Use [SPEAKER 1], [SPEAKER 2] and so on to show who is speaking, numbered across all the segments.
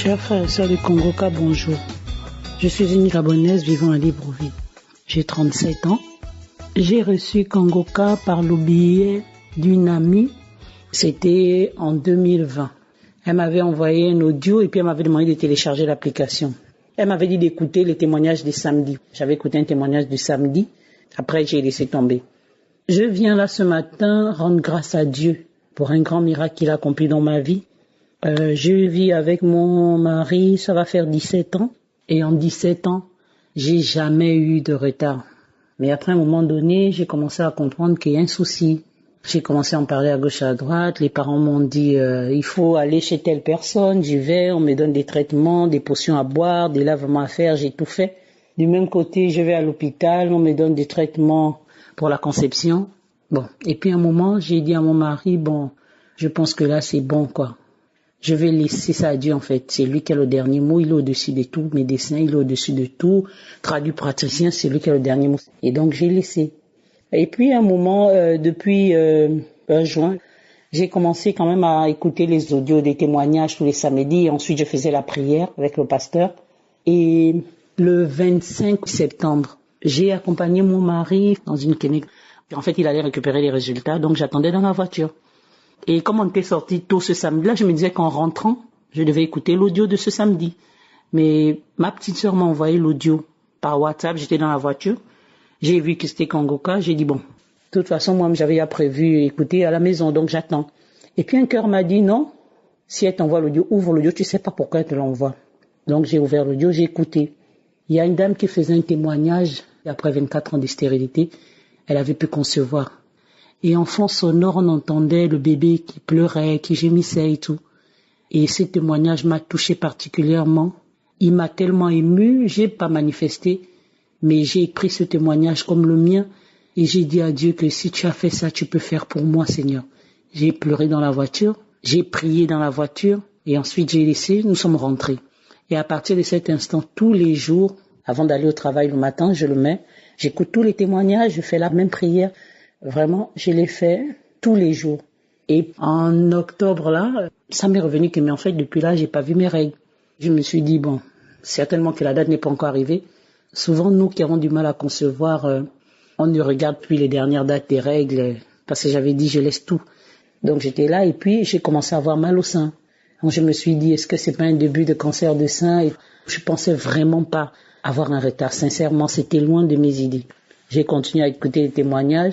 [SPEAKER 1] Chers frères et sœurs du Congo-Ka, bonjour. Je suis une Gabonaise vivant à Libreville. J'ai 37 ans. J'ai reçu Congo-Ka par le biais d'une amie. C'était en 2020. Elle m'avait envoyé un audio et puis elle m'avait demandé de télécharger l'application. Elle m'avait dit d'écouter les témoignages du samedi. J'avais écouté un témoignage du samedi. Après, j'ai laissé tomber. Je viens là ce matin rendre grâce à Dieu pour un grand miracle qu'il a accompli dans ma vie. Je vis avec mon mari, ça va faire 17 ans. Et en 17 ans, j'ai jamais eu de retard. Mais après un moment donné, j'ai commencé à comprendre qu'il y a un souci. J'ai commencé à en parler à gauche et à droite. Les parents m'ont dit, il faut aller chez telle personne. J'y vais, on me donne des traitements, des potions à boire, des lavements à faire, j'ai tout fait. Du même côté, je vais à l'hôpital, on me donne des traitements pour la conception. Bon. Et puis à un moment, j'ai dit à mon mari, je pense que là, c'est bon, quoi. Je vais laisser ça à Dieu, en fait. C'est lui qui a le dernier mot. Il est au-dessus de tout. Médecin, il est au-dessus de tout. Traduit praticien, c'est lui qui a le dernier mot. Et donc, j'ai laissé. Et puis, à un moment, depuis juin, j'ai commencé quand même à écouter les audios des témoignages tous les samedis. Et ensuite, je faisais la prière avec le pasteur. Et le 25 septembre, j'ai accompagné mon mari dans une clinique. En fait, il allait récupérer les résultats. Donc, j'attendais dans la voiture. Et comme on était sorti tôt ce samedi-là, je me disais qu'en rentrant, je devais écouter l'audio de ce samedi. Mais ma petite sœur m'a envoyé l'audio par WhatsApp, j'étais dans la voiture. J'ai vu que c'était Congo-Ka, j'ai dit de toute façon, moi, j'avais déjà prévu écouter à la maison, donc j'attends. Et puis un cœur m'a dit non, si elle t'envoie l'audio, ouvre l'audio, tu sais pas pourquoi elle te l'envoie. Donc j'ai ouvert l'audio, j'ai écouté. Il y a une dame qui faisait un témoignage, après 24 ans de stérilité, elle avait pu concevoir. Et en fond sonore, on entendait le bébé qui pleurait, qui gémissait et tout. Et ce témoignage m'a touché particulièrement. Il m'a tellement ému, j'ai pas manifesté, mais j'ai pris ce témoignage comme le mien et j'ai dit à Dieu que si tu as fait ça, tu peux faire pour moi, Seigneur. J'ai pleuré dans la voiture, j'ai prié dans la voiture et ensuite j'ai laissé, nous sommes rentrés. Et à partir de cet instant, tous les jours, avant d'aller au travail le matin, je le mets, j'écoute tous les témoignages, je fais la même prière. Vraiment, je l'ai fait tous les jours. Et en octobre, là, ça m'est revenu que, mais en fait, depuis là, j'ai pas vu mes règles. Je me suis dit, certainement que la date n'est pas encore arrivée. Souvent, nous qui avons du mal à concevoir, on ne regarde plus les dernières dates des règles, parce que j'avais dit, je laisse tout. Donc, j'étais là, et puis, j'ai commencé à avoir mal au sein. Donc, je me suis dit, est-ce que c'est pas un début de cancer de sein? Et je pensais vraiment pas avoir un retard. Sincèrement, c'était loin de mes idées. J'ai continué à écouter les témoignages.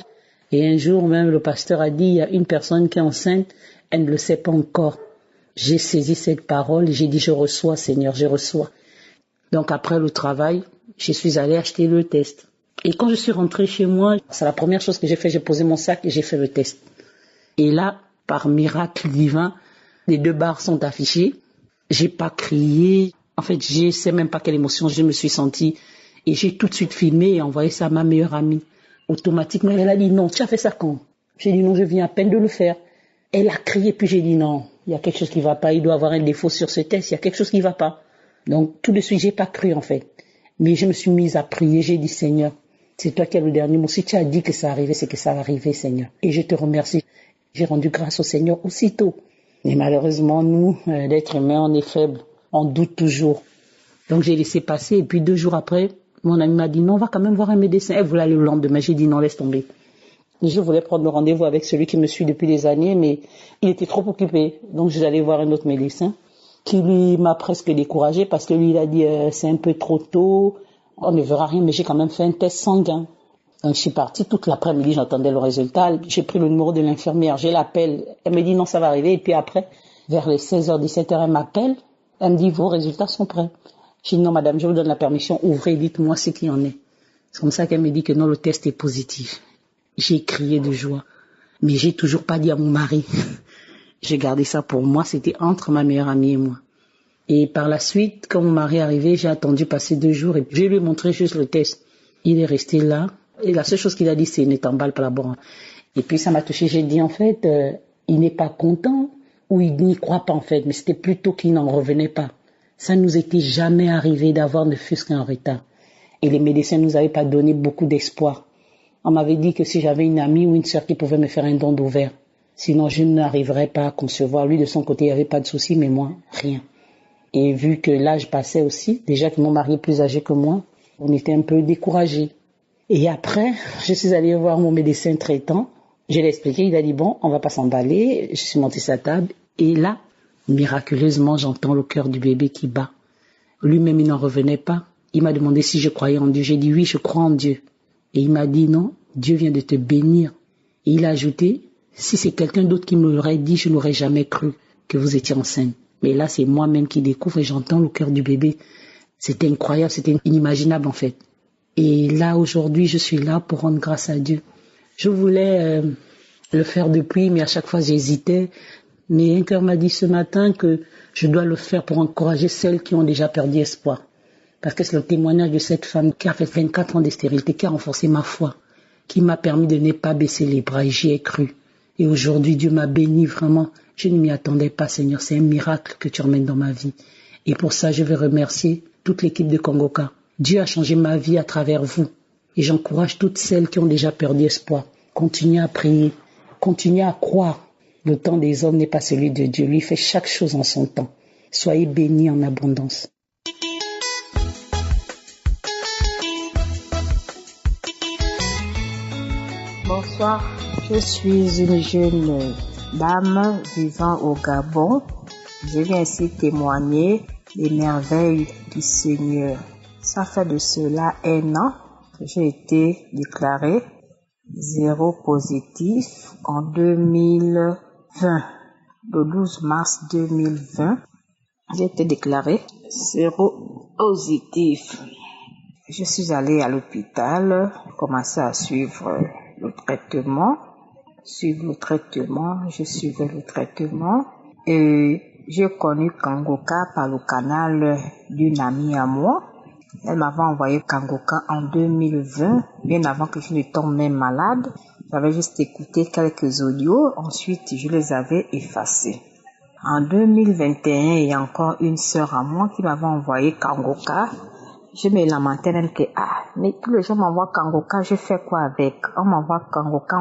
[SPEAKER 1] Et un jour même, le pasteur a dit, il y a une personne qui est enceinte, elle ne le sait pas encore. J'ai saisi cette parole et j'ai dit, je reçois, Seigneur, je reçois. Donc après le travail, je suis allée acheter le test. Et quand je suis rentrée chez moi, c'est la première chose que j'ai fait, j'ai posé mon sac et j'ai fait le test. Et là, par miracle divin, les 2 barres sont affichées. J'ai pas crié. En fait, je sais même pas quelle émotion je me suis sentie. Et j'ai tout de suite filmé et envoyé ça à ma meilleure amie. Automatiquement, elle a dit non, tu as fait ça quand? J'ai dit non, je viens à peine de le faire. Elle a crié, puis j'ai dit non, il y a quelque chose qui va pas, il doit avoir un défaut sur ce test, il y a quelque chose qui va pas. Donc tout de suite, j'ai pas cru en fait. Mais je me suis mise à prier, j'ai dit Seigneur, c'est toi qui as le dernier mot. Si tu as dit que ça arrivait, c'est que ça va arriver, Seigneur. Et je te remercie. J'ai rendu grâce au Seigneur aussitôt. Mais malheureusement, nous, l'être humain, on est faible, on doute toujours. Donc j'ai laissé passer et puis 2 jours après, mon ami m'a dit non, on va quand même voir un médecin. Elle voulait aller le lendemain. J'ai dit non, laisse tomber. Je voulais prendre le rendez-vous avec celui qui me suit depuis des années, mais il était trop occupé. Donc je suis allée voir un autre médecin qui lui m'a presque découragée parce que lui il a dit c'est un peu trop tôt, on ne verra rien, mais j'ai quand même fait un test sanguin. Donc je suis partie toute l'après-midi, j'entendais le résultat. J'ai pris le numéro de l'infirmière, je l'appelle. Elle me dit non, ça va arriver. Et puis après, vers les 16h, 17h, elle m'appelle. Elle me dit vos résultats sont prêts. J'ai dit non madame, je vous donne la permission, ouvrez, dites-moi ce qu'il y en est. C'est comme ça qu'elle me dit que non, le test est positif. J'ai crié de joie, mais j'ai toujours pas dit à mon mari. J'ai gardé ça pour moi, c'était entre ma meilleure amie et moi. Et par la suite, quand mon mari est arrivé, j'ai attendu passer 2 jours et je lui ai montré juste le test. Il est resté là et la seule chose qu'il a dit c'est ne t'emballe pas là-bas. Et puis ça m'a touché, j'ai dit en fait, il n'est pas content ou il n'y croit pas en fait, mais c'était plutôt qu'il n'en revenait pas. Ça ne nous était jamais arrivé d'avoir ne fût-ce qu'un retard. Et les médecins ne nous avaient pas donné beaucoup d'espoir. On m'avait dit que si j'avais une amie ou une sœur qui pouvait me faire un don d'ovaire, sinon je n'arriverais pas à concevoir. Lui, de son côté, il n'y avait pas de souci, mais moi, rien. Et vu que l'âge passait aussi, déjà que mon mari est plus âgé que moi, on était un peu découragés. Et après, je suis allée voir mon médecin traitant. Je l'ai expliqué, il a dit bon, on va pas s'emballer. Je suis montée sur la table et là, miraculeusement, j'entends le cœur du bébé qui bat. Lui-même, il n'en revenait pas. Il m'a demandé si je croyais en Dieu. J'ai dit oui, je crois en Dieu. Et il m'a dit non, Dieu vient de te bénir. Et il a ajouté, si c'est quelqu'un d'autre qui me l'aurait dit, je n'aurais jamais cru que vous étiez enceinte. Mais là, c'est moi-même qui découvre et j'entends le cœur du bébé. C'était incroyable, c'était inimaginable en fait. Et là, aujourd'hui, je suis là pour rendre grâce à Dieu. Je voulais le faire depuis, mais à chaque fois, j'hésitais. Mais un cœur m'a dit ce matin que je dois le faire pour encourager celles qui ont déjà perdu espoir. Parce que c'est le témoignage de cette femme qui a fait 24 ans de stérilité, qui a renforcé ma foi, qui m'a permis de ne pas baisser les bras et j'y ai cru. Et aujourd'hui, Dieu m'a béni vraiment. Je ne m'y attendais pas, Seigneur. C'est un miracle que tu emmènes dans ma vie. Et pour ça, je veux remercier toute l'équipe de Congoca. Dieu a changé ma vie à travers vous. Et j'encourage toutes celles qui ont déjà perdu espoir. Continuez à prier. Continuez à croire. Le temps des hommes n'est pas celui de Dieu. Lui fait chaque chose en son temps. Soyez bénis en abondance.
[SPEAKER 2] Bonsoir, je suis une jeune dame vivant au Gabon. Je viens ici témoigner des merveilles du Seigneur. Ça fait de cela 1 an que j'ai été déclarée séropositif en 2020. Le 12 mars 2020, j'ai été déclarée séropositif. Je suis allée à l'hôpital, commencé à suivre le traitement. Je suivais le traitement et j'ai connu Congoca par le canal d'une amie à moi. Elle m'avait envoyé Congoca en 2020, bien avant que je ne tombe même malade. J'avais juste écouté quelques audios, ensuite je les avais effacés. En 2021, il y a encore une sœur à moi qui m'avait envoyé Congoca. Je me lamentais même que, mais tous les gens m'envoient Congoca, je fais quoi avec? On m'envoie Congoca,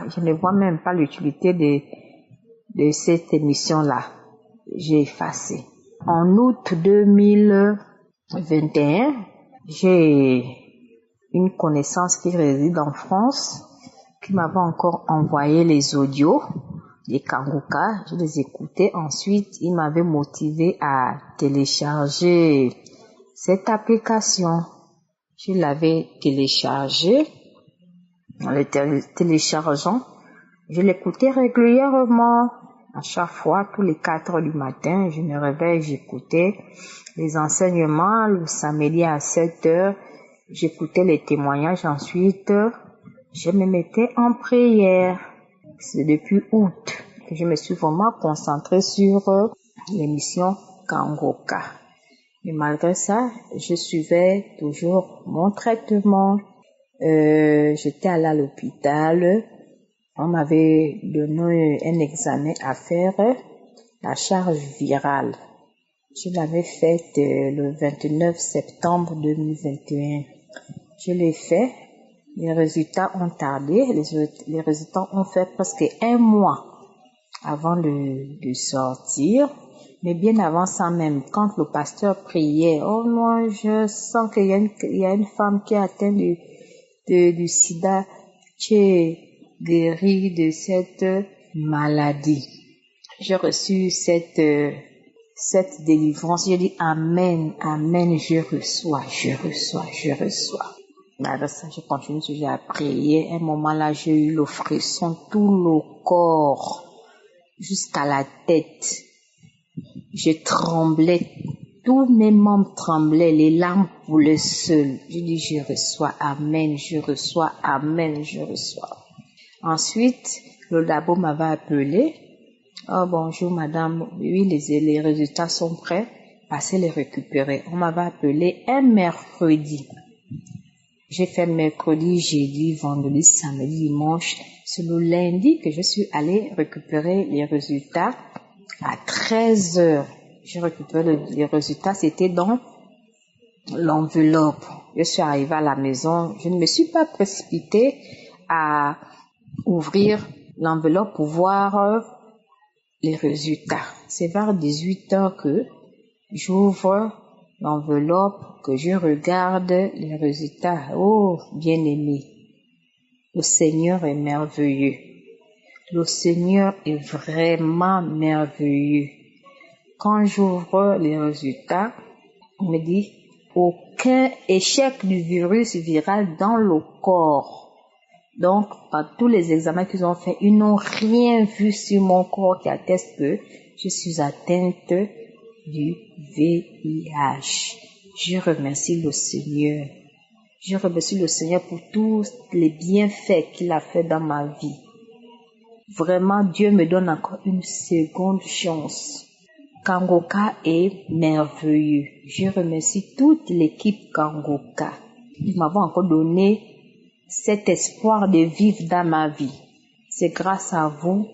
[SPEAKER 2] je ne vois même pas l'utilité de cette émission-là. J'ai effacé. En août 2021, j'ai une connaissance qui réside en France, qui m'avait encore envoyé les audios des Congoca. Je les écoutais. Ensuite, il m'avait motivé à télécharger cette application. Je l'avais téléchargée. En le téléchargeant, je l'écoutais régulièrement. À chaque fois, tous les 4 heures du matin, je me réveille, j'écoutais les enseignements. Le samedi à 7 heures, j'écoutais les témoignages. Ensuite, je me mettais en prière. C'est depuis août que je me suis vraiment concentrée sur l'émission Congoca. Mais malgré ça, je suivais toujours mon traitement. J'étais allée à l'hôpital. On m'avait donné un examen à faire, la charge virale. Je l'avais faite le 29 septembre 2021. Je l'ai fait. Les résultats ont tardé. Les résultats ont fait presque 1 mois avant de sortir. Mais bien avant ça même, quand le pasteur priait, oh non, je sens qu'il y a une femme qui est atteinte du sida, qui est guérie de cette maladie. J'ai reçu cette délivrance. J'ai dit amen, amen, je reçois. Malgré ça, je continue toujours à prier. À un moment là, j'ai eu le frisson, tout le corps, jusqu'à la tête. Je tremblais, tous mes membres tremblaient, les larmes coulaient seules. Je dis, je reçois, amen, je reçois, amen, je reçois. Ensuite, le labo m'avait appelé. Oh, bonjour madame, oui, les résultats sont prêts, passez les récupérer. On m'avait appelé un mercredi. J'ai fait mercredi, jeudi, vendredi, samedi, dimanche. C'est le lundi que je suis allée récupérer les résultats. À 13 heures, j'ai récupéré les résultats. C'était dans l'enveloppe. Je suis arrivée à la maison. Je ne me suis pas précipitée à ouvrir l'enveloppe pour voir les résultats. C'est vers 18 heures que J'ouvre l'enveloppe, que je regarde les résultats. Oh, bien-aimé, le Seigneur est merveilleux. Le Seigneur est vraiment merveilleux. Quand j'ouvre les résultats, on me dit aucun échec du virus viral dans le corps. Donc, par tous les examens qu'ils ont faits, ils n'ont rien vu sur mon corps qui atteste que je suis atteinte du VIH. Je remercie le Seigneur. Je remercie le Seigneur pour tous les bienfaits qu'il a fait dans ma vie. Vraiment, Dieu me donne encore une seconde chance. Kangoka est merveilleux. Je remercie toute l'équipe Kangoka. Ils m'ont encore donné cet espoir de vivre dans ma vie. C'est grâce à vous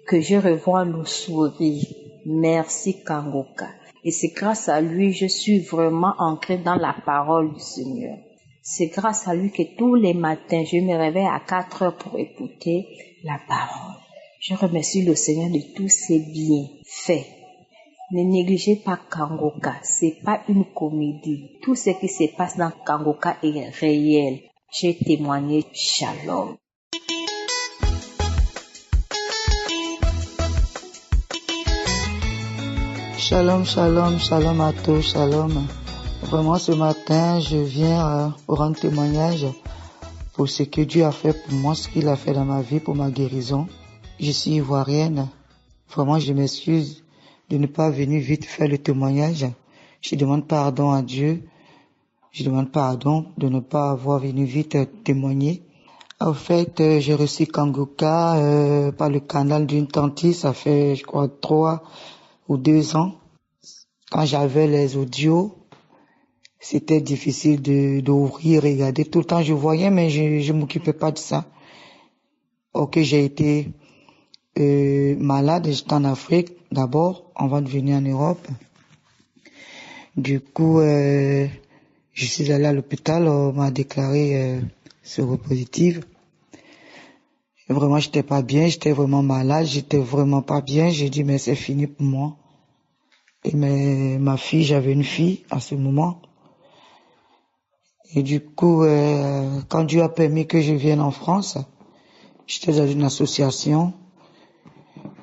[SPEAKER 2] que je revois le sourire. Merci Kangoka. Et c'est grâce à lui, je suis vraiment ancrée dans la parole du Seigneur. C'est grâce à lui que tous les matins, je me réveille à 4 heures pour écouter la parole. Je remercie le Seigneur de tous ses bienfaits. Ne négligez pas Kangoka, c'est pas une comédie. Tout ce qui se passe dans Kangoka est réel. J'ai témoigné. Shalom.
[SPEAKER 3] Shalom, shalom, shalom à tous, shalom. Vraiment ce matin, je viens rendre témoignage pour ce que Dieu a fait pour moi, ce qu'il a fait dans ma vie, pour ma guérison. Je suis ivoirienne. Vraiment, je m'excuse de ne pas venir vite faire le témoignage. Je demande pardon à Dieu. Je demande pardon de ne pas avoir venu vite témoigner. En fait, j'ai reçu Kangoka par le canal d'une tante, ça fait, je crois, 3 ou 2 ans. Quand j'avais les audios, c'était difficile d'ouvrir, regarder. Tout le temps, je voyais, mais je m'occupais pas de ça. Ok, j'ai été malade, j'étais en Afrique d'abord, avant de venir en Europe. Du coup, je suis allé à l'hôpital, on m'a déclaré séropositive. Vraiment, j'étais pas bien, j'étais vraiment malade, j'étais vraiment pas bien. J'ai dit, mais c'est fini pour moi. Et ma fille, j'avais une fille à ce moment. Et du coup, quand Dieu a permis que je vienne en France, j'étais dans une association.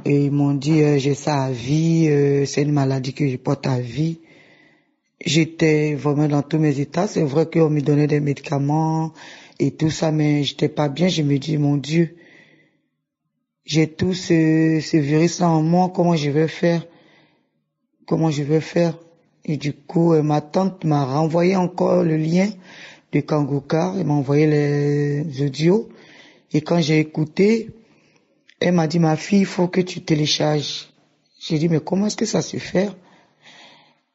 [SPEAKER 3] Et ils m'ont dit, j'ai ça à vie, c'est une maladie que je porte à vie. J'étais vraiment dans tous mes états. C'est vrai qu'on me donnait des médicaments et tout ça, mais j'étais pas bien. Je me dis, mon Dieu, j'ai tout ce virus en moi, comment je vais faire? Et du coup, ma tante m'a renvoyé encore le lien de Kangoka, elle m'a envoyé les audios. Et quand j'ai écouté, elle m'a dit, ma fille, il faut que tu télécharges. J'ai dit, mais comment est-ce que ça se fait?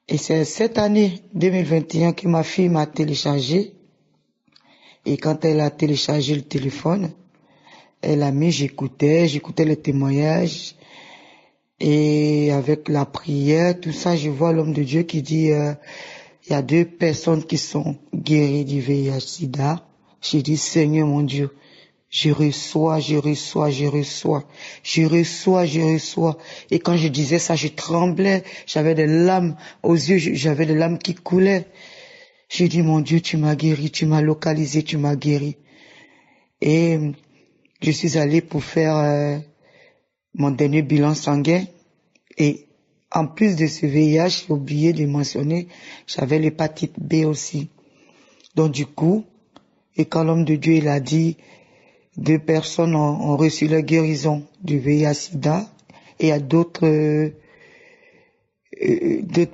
[SPEAKER 3] Et c'est cette année 2021 que ma fille m'a téléchargé. Et quand elle a téléchargé le téléphone, elle a mis, j'écoutais les témoignages. Et avec la prière, tout ça, je vois l'homme de Dieu qui dit, il y a 2 personnes qui sont guéries du VIH-Sida. J'ai dit, Seigneur mon Dieu, je reçois. Et quand je disais ça, je tremblais, j'avais des larmes aux yeux, j'avais des larmes qui coulaient. J'ai dit, mon Dieu, tu m'as guéri, tu m'as localisé, tu m'as guéri. Et je suis allé pour faire mon dernier bilan sanguin. Et en plus de ce VIH, j'ai oublié de mentionner, j'avais l'hépatite B aussi. Donc du coup, et quand l'homme de Dieu il a dit, 2 personnes ont reçu la guérison du VIH-Sida, et il y a d'autres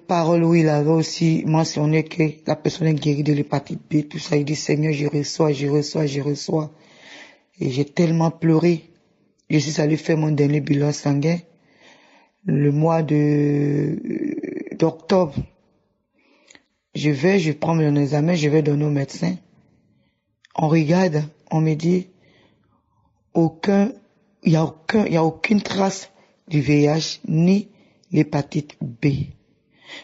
[SPEAKER 3] paroles où il avait aussi mentionné que la personne est guérie de l'hépatite B, tout ça. Il dit, Seigneur, je reçois. Et j'ai tellement pleuré. Je suis allé faire mon dernier bilan sanguin le mois d'octobre. Je prends mon examen, je vais donner au médecin. On regarde, on me dit, il y a aucune trace du VIH ni l'hépatite B.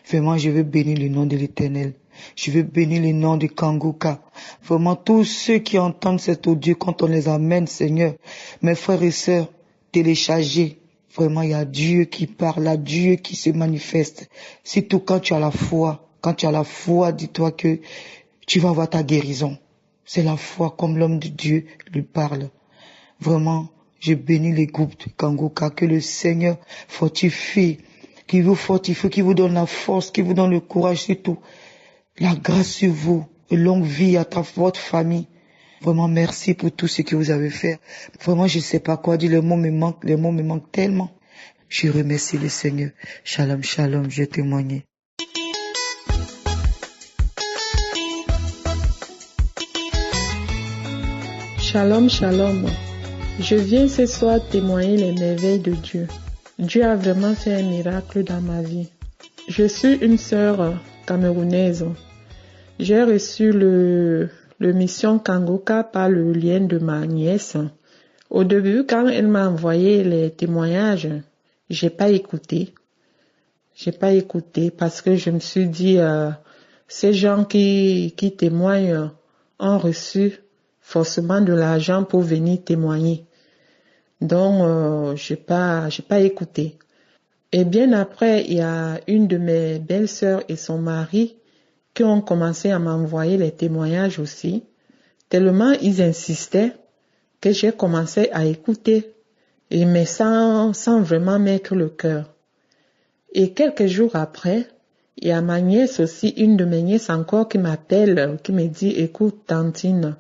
[SPEAKER 3] Vraiment, je veux bénir le nom de l'Éternel. Je veux bénir le nom de Kangoka. Vraiment, tous ceux qui entendent cet audio, quand on les amène, Seigneur, mes frères et sœurs, téléchargez. Vraiment, il y a Dieu qui parle, il y a Dieu qui se manifeste. Surtout quand tu as la foi. Quand tu as la foi, dis-toi que tu vas avoir ta guérison. C'est la foi comme l'homme de Dieu lui parle. Vraiment, je bénis les groupes de Kangoka, que le Seigneur fortifie, qui vous fortifie, qui vous donne la force, qui vous donne le courage, surtout la grâce sur vous, une longue vie à votre famille. Vraiment, merci pour tout ce que vous avez fait. Vraiment, je ne sais pas quoi dire, les mots me manquent tellement. Je remercie le Seigneur. Shalom, shalom, je témoigne.
[SPEAKER 4] Shalom, shalom. Je viens ce soir témoigner les merveilles de Dieu. Dieu a vraiment fait un miracle dans ma vie. Je suis une sœur camerounaise. J'ai reçu le mission Kangoka par le lien de ma nièce. Au début, quand elle m'a envoyé les témoignages, j'ai pas écouté. Parce que je me suis dit, ces gens qui témoignent ont reçu forcément de l'argent pour venir témoigner. Donc, j'ai pas écouté. Et bien après, il y a une de mes belles-sœurs et son mari qui ont commencé à m'envoyer les témoignages aussi. Tellement ils insistaient que j'ai commencé à écouter, mais sans vraiment mettre le cœur. Et quelques jours après, il y a ma nièce aussi, une de mes nièces encore qui m'appelle, qui me dit, écoute Tantine,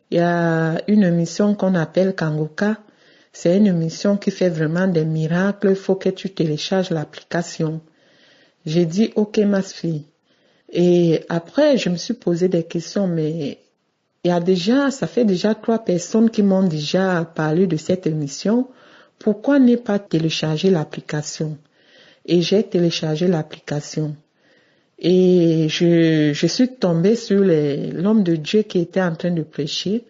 [SPEAKER 4] il y a une émission qu'on appelle Kangoka. C'est une émission qui fait vraiment des miracles. Il faut que tu télécharges l'application. J'ai dit, ok, ma fille. Et après, je me suis posé des questions, mais ça fait déjà 3 personnes qui m'ont déjà parlé de cette émission. Pourquoi ne pas télécharger l'application? Et j'ai téléchargé l'application. Et je suis tombée sur l'homme de Dieu qui était en train de prêcher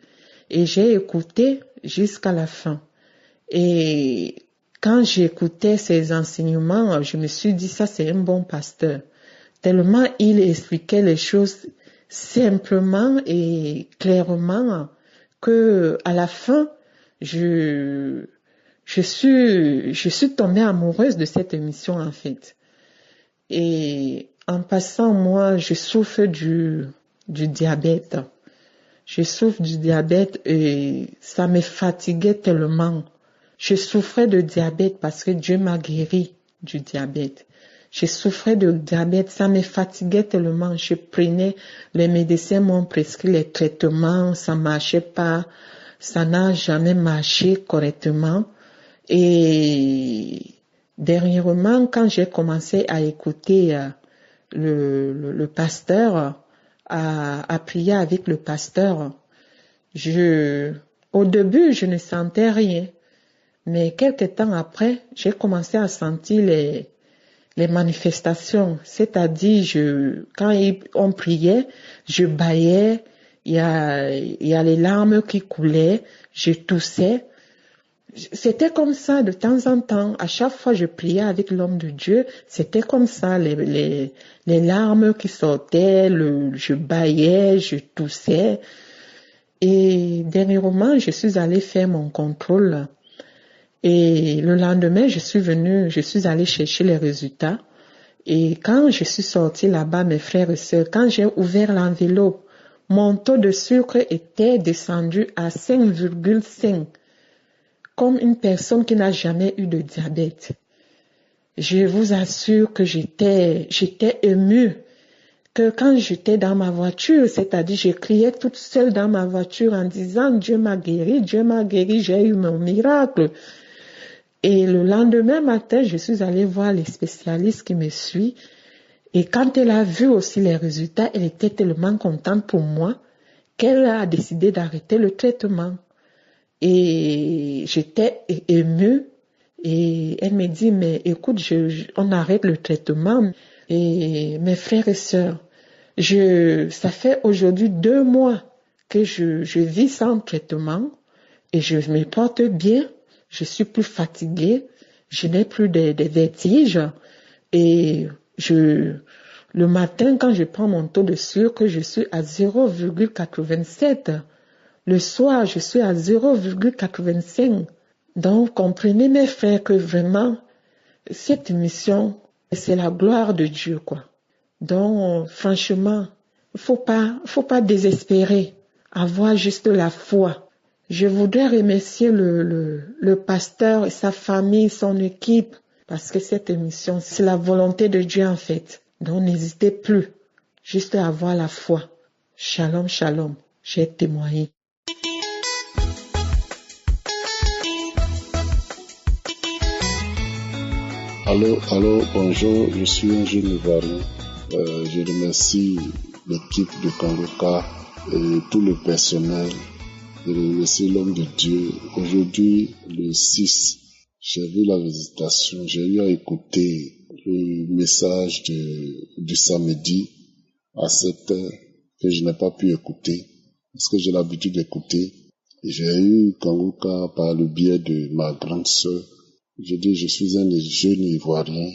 [SPEAKER 4] et j'ai écouté jusqu'à la fin. Et quand j'écoutais ses enseignements, je me suis dit, ça c'est un bon pasteur. Tellement il expliquait les choses simplement et clairement que à la fin, je suis tombée amoureuse de cette émission en fait. Et en passant, moi, je souffre du diabète. Je souffre du diabète et ça me fatiguait tellement. Je souffrais de diabète parce que Dieu m'a guéri du diabète. Je souffrais de diabète, ça me fatiguait tellement. Je prenais, les médecins m'ont prescrit les traitements, ça marchait pas, ça n'a jamais marché correctement. Et dernièrement, quand j'ai commencé à écouter le pasteur, à prier avec le pasteur, au début, je ne sentais rien. Mais quelque temps après, j'ai commencé à sentir les manifestations. C'est-à-dire, quand on priait, je bâillais, il y a les larmes qui coulaient, je toussais. C'était comme ça de temps en temps. À chaque fois je priais avec l'homme de Dieu, c'était comme ça, les larmes qui sortaient, je bâillais, je toussais. Et dernièrement, je suis allée faire mon contrôle. Et le lendemain, je suis allée chercher les résultats. Et quand je suis sortie là-bas, mes frères et sœurs, quand j'ai ouvert l'enveloppe, mon taux de sucre était descendu à 5,5. Comme une personne qui n'a jamais eu de diabète. Je vous assure que j'étais émue, que quand j'étais dans ma voiture, c'est-à-dire je criais toute seule dans ma voiture en disant Dieu m'a guéri, j'ai eu mon miracle. Et le lendemain matin, je suis allée voir les spécialistes qui me suivent. Et quand elle a vu aussi les résultats, elle était tellement contente pour moi qu'elle a décidé d'arrêter le traitement. Et j'étais émue et elle me dit, mais écoute, on arrête le traitement. Et mes frères et sœurs, ça fait aujourd'hui 2 mois que je vis sans traitement et je me porte bien. Je suis plus fatiguée, je n'ai plus de vertiges et le matin quand je prends mon taux de sucre, je suis à 0,87. Le soir, je suis à 0,85. Donc, comprenez mes frères que vraiment, cette mission, c'est la gloire de Dieu, quoi. Donc, franchement, faut pas désespérer, avoir juste la foi. Je voudrais remercier le pasteur et sa famille, son équipe, parce que cette émission, c'est la volonté de Dieu en fait. Donc, n'hésitez plus, juste à avoir la foi. Shalom, shalom, j'ai témoigné.
[SPEAKER 5] Allô, bonjour, je suis un jeune Ivoirien. Je remercie l'équipe de Kangoka et tout le personnel. Je remercie l'homme de Dieu. Aujourd'hui, le 6, j'ai vu la visitation. J'ai eu à écouter le message du samedi à 7 heures que je n'ai pas pu écouter parce que j'ai l'habitude d'écouter. J'ai eu Kangoka par le biais de ma grande sœur. Je dis, je suis un jeune Ivoirien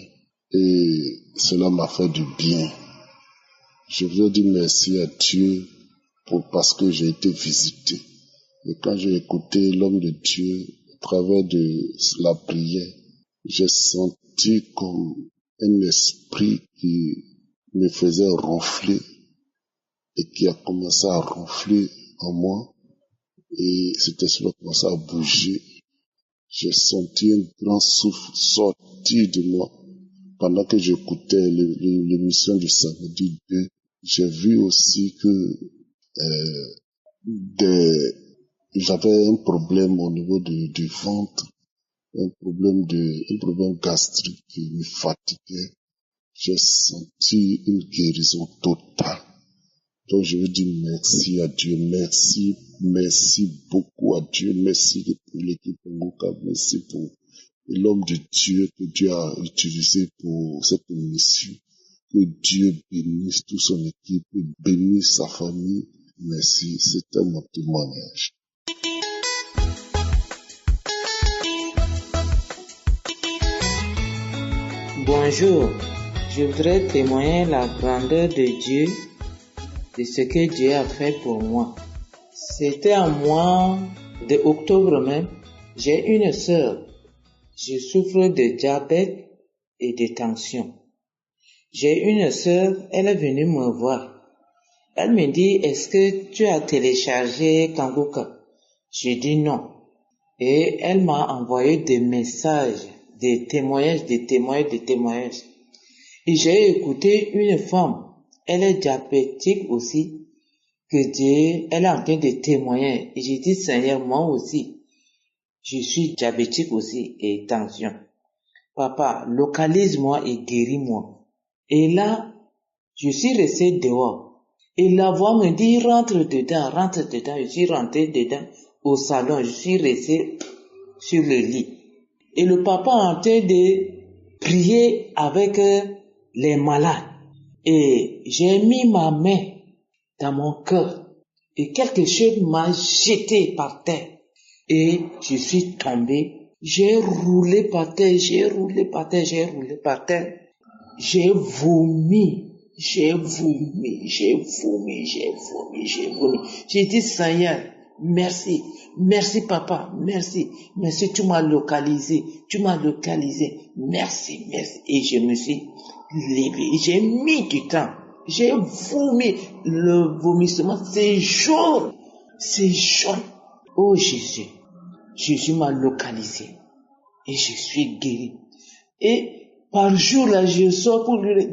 [SPEAKER 5] et cela m'a fait du bien. Je veux dire merci à Dieu parce que j'ai été visité. Et quand j'ai écouté l'homme de Dieu à travers de la prière, j'ai senti comme un esprit qui me faisait ronfler et qui a commencé à ronfler en moi. Et cet esprit a commencé à bouger. J'ai senti un grand souffle sortir de moi pendant que j'écoutais l'émission du samedi 2. J'ai vu aussi que j'avais un problème au niveau du ventre, un problème gastrique qui me fatiguait. J'ai senti une guérison totale. Donc je veux dire merci à Dieu, merci beaucoup à Dieu, merci pour l'équipe Kangoka, merci pour l'homme de Dieu que Dieu a utilisé pour cette mission. Que Dieu bénisse toute son équipe, bénisse sa famille. Merci, c'était mon témoignage.
[SPEAKER 6] Bonjour, je voudrais témoigner la grandeur de Dieu, de ce que Dieu a fait pour moi. C'était en mois de octobre même, j'ai une sœur. Je souffre de diabète et de tension. J'ai une sœur, elle est venue me voir. Elle me dit, est-ce que tu as téléchargé Kangoka? Je dis non. Et elle m'a envoyé des messages, des témoignages. Et j'ai écouté une femme, elle est diabétique aussi, que Dieu, elle est en train de témoigner. Et j'ai dit, Seigneur, moi aussi, je suis diabétique aussi et tension. Papa, localise-moi et guéris-moi. Et là, je suis resté dehors. Et la voix me dit, rentre dedans. Je suis rentré dedans au salon, je suis resté sur le lit. Et le papa est en train de prier avec les malades. Et j'ai mis ma main dans mon cœur. Et quelque chose m'a jeté par terre. Et je suis tombé. J'ai roulé par terre. J'ai vomi. J'ai dit, Seigneur, merci papa, merci, tu m'as localisé, merci, et je me suis levé, j'ai mis du temps, j'ai vomi, le vomissement, c'est jaune, oh Jésus m'a localisé, et je suis guéri, et par jour là, je sors pour lui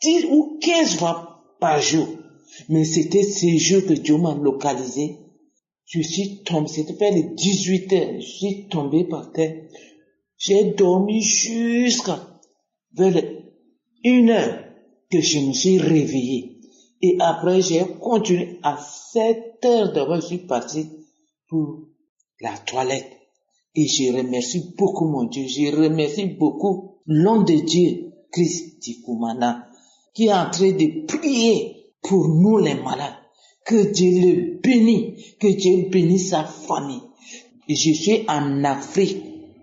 [SPEAKER 6] 10 ou 15 fois par jour. Mais c'était ces jours que Dieu m'a localisé. Je suis tombé, c'était vers les 18 heures. Je suis tombé par terre. J'ai dormi jusqu'à vers les 1 heure que je me suis réveillé. Et après, j'ai continué à 7 heures d'abord, je suis parti pour la toilette. Et je remercie beaucoup mon Dieu. Je remercie beaucoup l'homme de Dieu, Christ Tikumana, qui est en train de prier pour nous les malades. Que Dieu le bénisse, que Dieu bénisse sa famille. Et je suis en Afrique,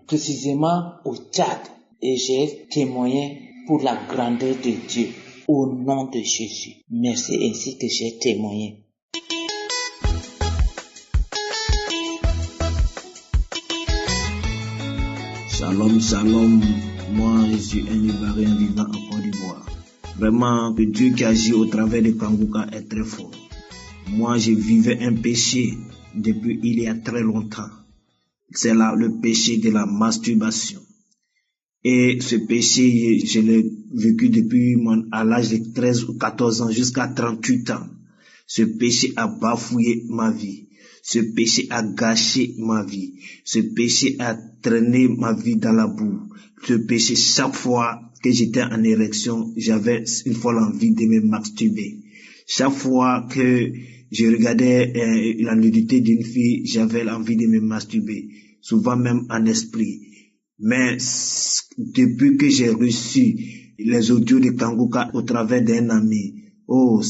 [SPEAKER 6] précisément au Tchad, et j'ai témoigné pour la grandeur de Dieu, au nom de Jésus. Merci, ainsi que j'ai témoigné.
[SPEAKER 7] Shalom, shalom. Moi, je suis un Ivoirien vivant en Côte d'Ivoire. Vraiment, le Dieu qui agit au travers de Kangoka est très fort. Moi, je vivais un péché depuis il y a très longtemps. C'est là le péché de la masturbation. Et ce péché, je l'ai vécu depuis à l'âge de 13 ou 14 ans jusqu'à 38 ans. Ce péché a bafoué ma vie. Ce péché a gâché ma vie. Ce péché a traîné ma vie dans la boue. Ce péché, chaque fois que j'étais en érection, j'avais une folle envie de me masturber. Chaque fois que je regardais la nudité d'une fille, j'avais l'envie de me masturber. Souvent même en esprit. Mais depuis que j'ai reçu les audios de Kangoka au travers d'un ami, oh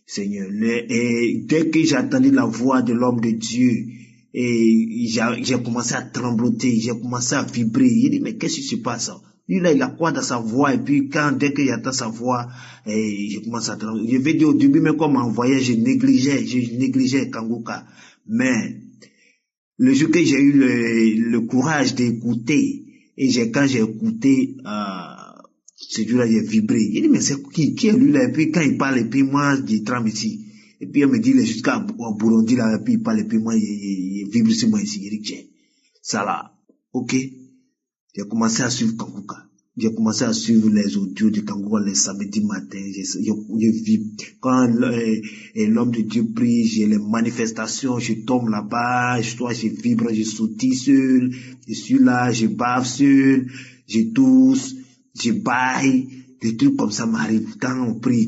[SPEAKER 7] Seigneur, et dès que j'ai entendu la voix de l'homme de Dieu, et j'ai commencé à trembloter, j'ai commencé à vibrer. Il dit, mais qu'est-ce qui se passe? Lui là, il a quoi dans sa voix? Et puis dès que j'entends sa voix, j'ai commencé à trembloter. Je vais dire au début, même comme en voyage, je négligeais Kangoka. Mais le jour que j'ai eu le courage d'écouter, et quand j'ai écouté, ce jour-là, j'ai vibré. Il dit, mais c'est qui est lui là? Et puis quand il parle, et puis moi, je tremble ici. Et puis il me dit, il est jusqu'à Burundi là, et puis il parle, et puis moi, il vibre sur moi ici. Il dit, tiens, ça là, ok. J'ai commencé à suivre Kangoka. J'ai commencé à suivre les audios de Kangoka les samedis matins. Je vibre. Quand l'homme de Dieu prie, j'ai les manifestations, je tombe là-bas, je vibre, je sautille seul, je suis là, je bave seul, je tousse, je baille, des trucs comme ça m'arrivent quand on prie.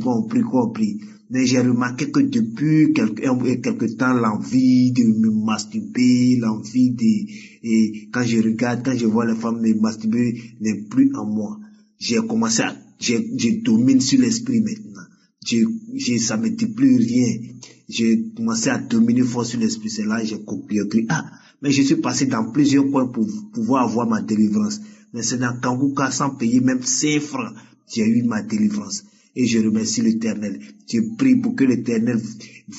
[SPEAKER 7] Mais j'ai remarqué que depuis quelque temps, l'envie de me masturber, et quand je regarde, quand je vois les femmes me masturber, n'est plus en moi. J'ai commencé je domine sur l'esprit maintenant. Ça me dit plus rien. J'ai commencé à dominer fort sur l'esprit. C'est là que j'ai copié. Mais je suis passé dans plusieurs coins pour pouvoir avoir ma délivrance. Mais c'est dans Kangoka, sans payer même 5 francs, j'ai eu ma délivrance. Et je remercie l'Éternel. Je prie pour que l'Éternel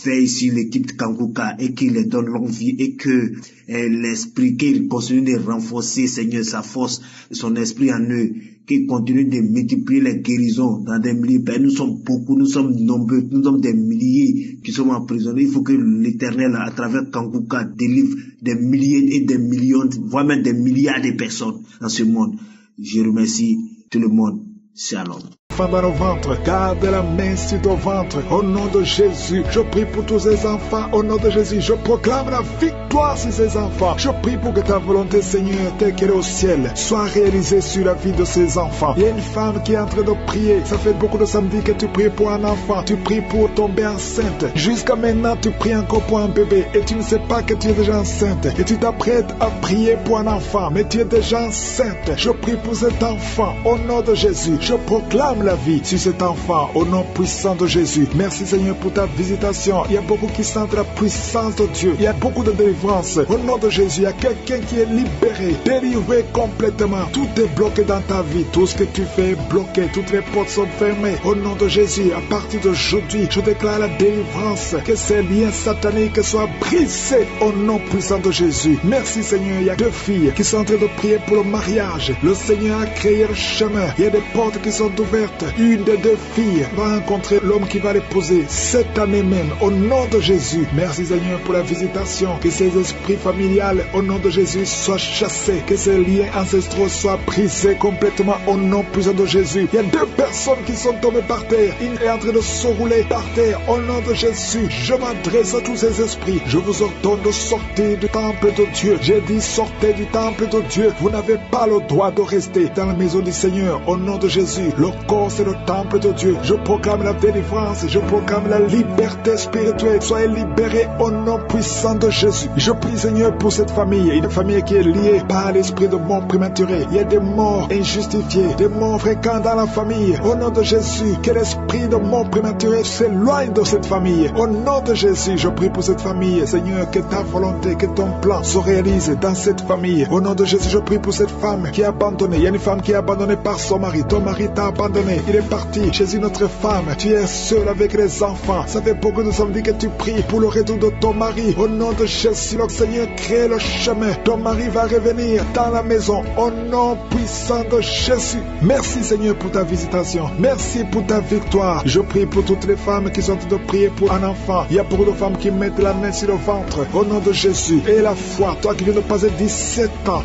[SPEAKER 7] veille sur l'équipe de Kangoka et qu'il leur donne longue vie et que l'esprit, qu'il continue de renforcer, Seigneur, sa force, son esprit en eux, qu'il continue de multiplier les guérisons dans des milliers. Nous sommes beaucoup, nous sommes nombreux, nous sommes des milliers qui sommes emprisonnés. Il faut que l'Éternel, à travers Kangoka, délivre des milliers et des millions, voire même des milliards de personnes dans ce monde. Je remercie tout le monde. Shalom.
[SPEAKER 8] Dans nos ventres, garde la main sur ton ventre, au nom de Jésus. Je prie pour tous ces enfants, au nom de Jésus. Je proclame la victoire sur ces enfants. Je prie pour que ta volonté, Seigneur, telle qu'elle est au ciel, soit réalisée sur la vie de ces enfants. Il y a une femme qui est en train de prier. Ça fait beaucoup de samedis que tu pries pour un enfant. Tu pries pour tomber enceinte. Jusqu'à maintenant, tu pries encore pour un bébé et tu ne sais pas que tu es déjà enceinte. Et tu t'apprêtes à prier pour un enfant, mais tu es déjà enceinte. Je prie pour cet enfant, au nom de Jésus. Je proclame la vie sur cet enfant au nom puissant de Jésus. Merci Seigneur pour ta visitation. Il y a beaucoup qui sentent la puissance de Dieu. Il y a beaucoup de délivrance. Au nom de Jésus, il y a quelqu'un qui est libéré, délivré complètement. Tout est bloqué dans ta vie. Tout ce que tu fais est bloqué. Toutes les portes sont fermées. Au nom de Jésus, à partir d'aujourd'hui, je déclare la délivrance. Que ces liens sataniques soient brisés au nom puissant de Jésus. Merci Seigneur. Il y a 2 filles qui sont en train de prier pour le mariage. Le Seigneur a créé le chemin. Il y a des portes qui sont ouvertes. Une des 2 filles va rencontrer l'homme qui va l'épouser cette année même, au nom de Jésus. Merci Seigneur pour la visitation. Que ces esprits familiales, au nom de Jésus, soient chassés. Que ces liens ancestraux soient brisés complètement au nom puissant de Jésus. Il y a 2 personnes qui sont tombées par terre. Une est en train de se rouler par terre. Au nom de Jésus, je m'adresse à tous ces esprits. Je vous ordonne de sortir du temple de Dieu. J'ai dit sortez du temple de Dieu. Vous n'avez pas le droit de rester dans la maison du Seigneur. Au nom de Jésus, le corps c'est le temple de Dieu. Je proclame la délivrance, je proclame la liberté spirituelle. Soyez libérés au nom puissant de Jésus. Je prie Seigneur pour cette famille, une famille qui est liée par l'esprit de mort prématuré. Il y a des morts injustifiés, des morts fréquents dans la famille. Au nom de Jésus, que l'esprit de mort prématuré s'éloigne de cette famille. Au nom de Jésus, je prie pour cette famille. Seigneur, que ta volonté, que ton plan se réalise dans cette famille. Au nom de Jésus, je prie pour cette femme qui est abandonnée. Il y a une femme qui est abandonnée par son mari. Ton mari t'a abandonné. demain, il est parti chez une autre femme. Tu es seul avec les enfants. Ça fait beaucoup de samedis que tu pries pour le retour de ton mari. Au nom de Jésus, le Seigneur crée le chemin. Ton mari va revenir dans la maison. Au nom puissant de Jésus. Merci Seigneur pour ta visitation. Merci pour ta victoire. Je prie pour toutes les femmes qui sont en train de prier pour un enfant. Il y a beaucoup de femmes qui mettent la main sur le ventre. Au nom de Jésus. Et la foi, toi qui viens de passer 17 ans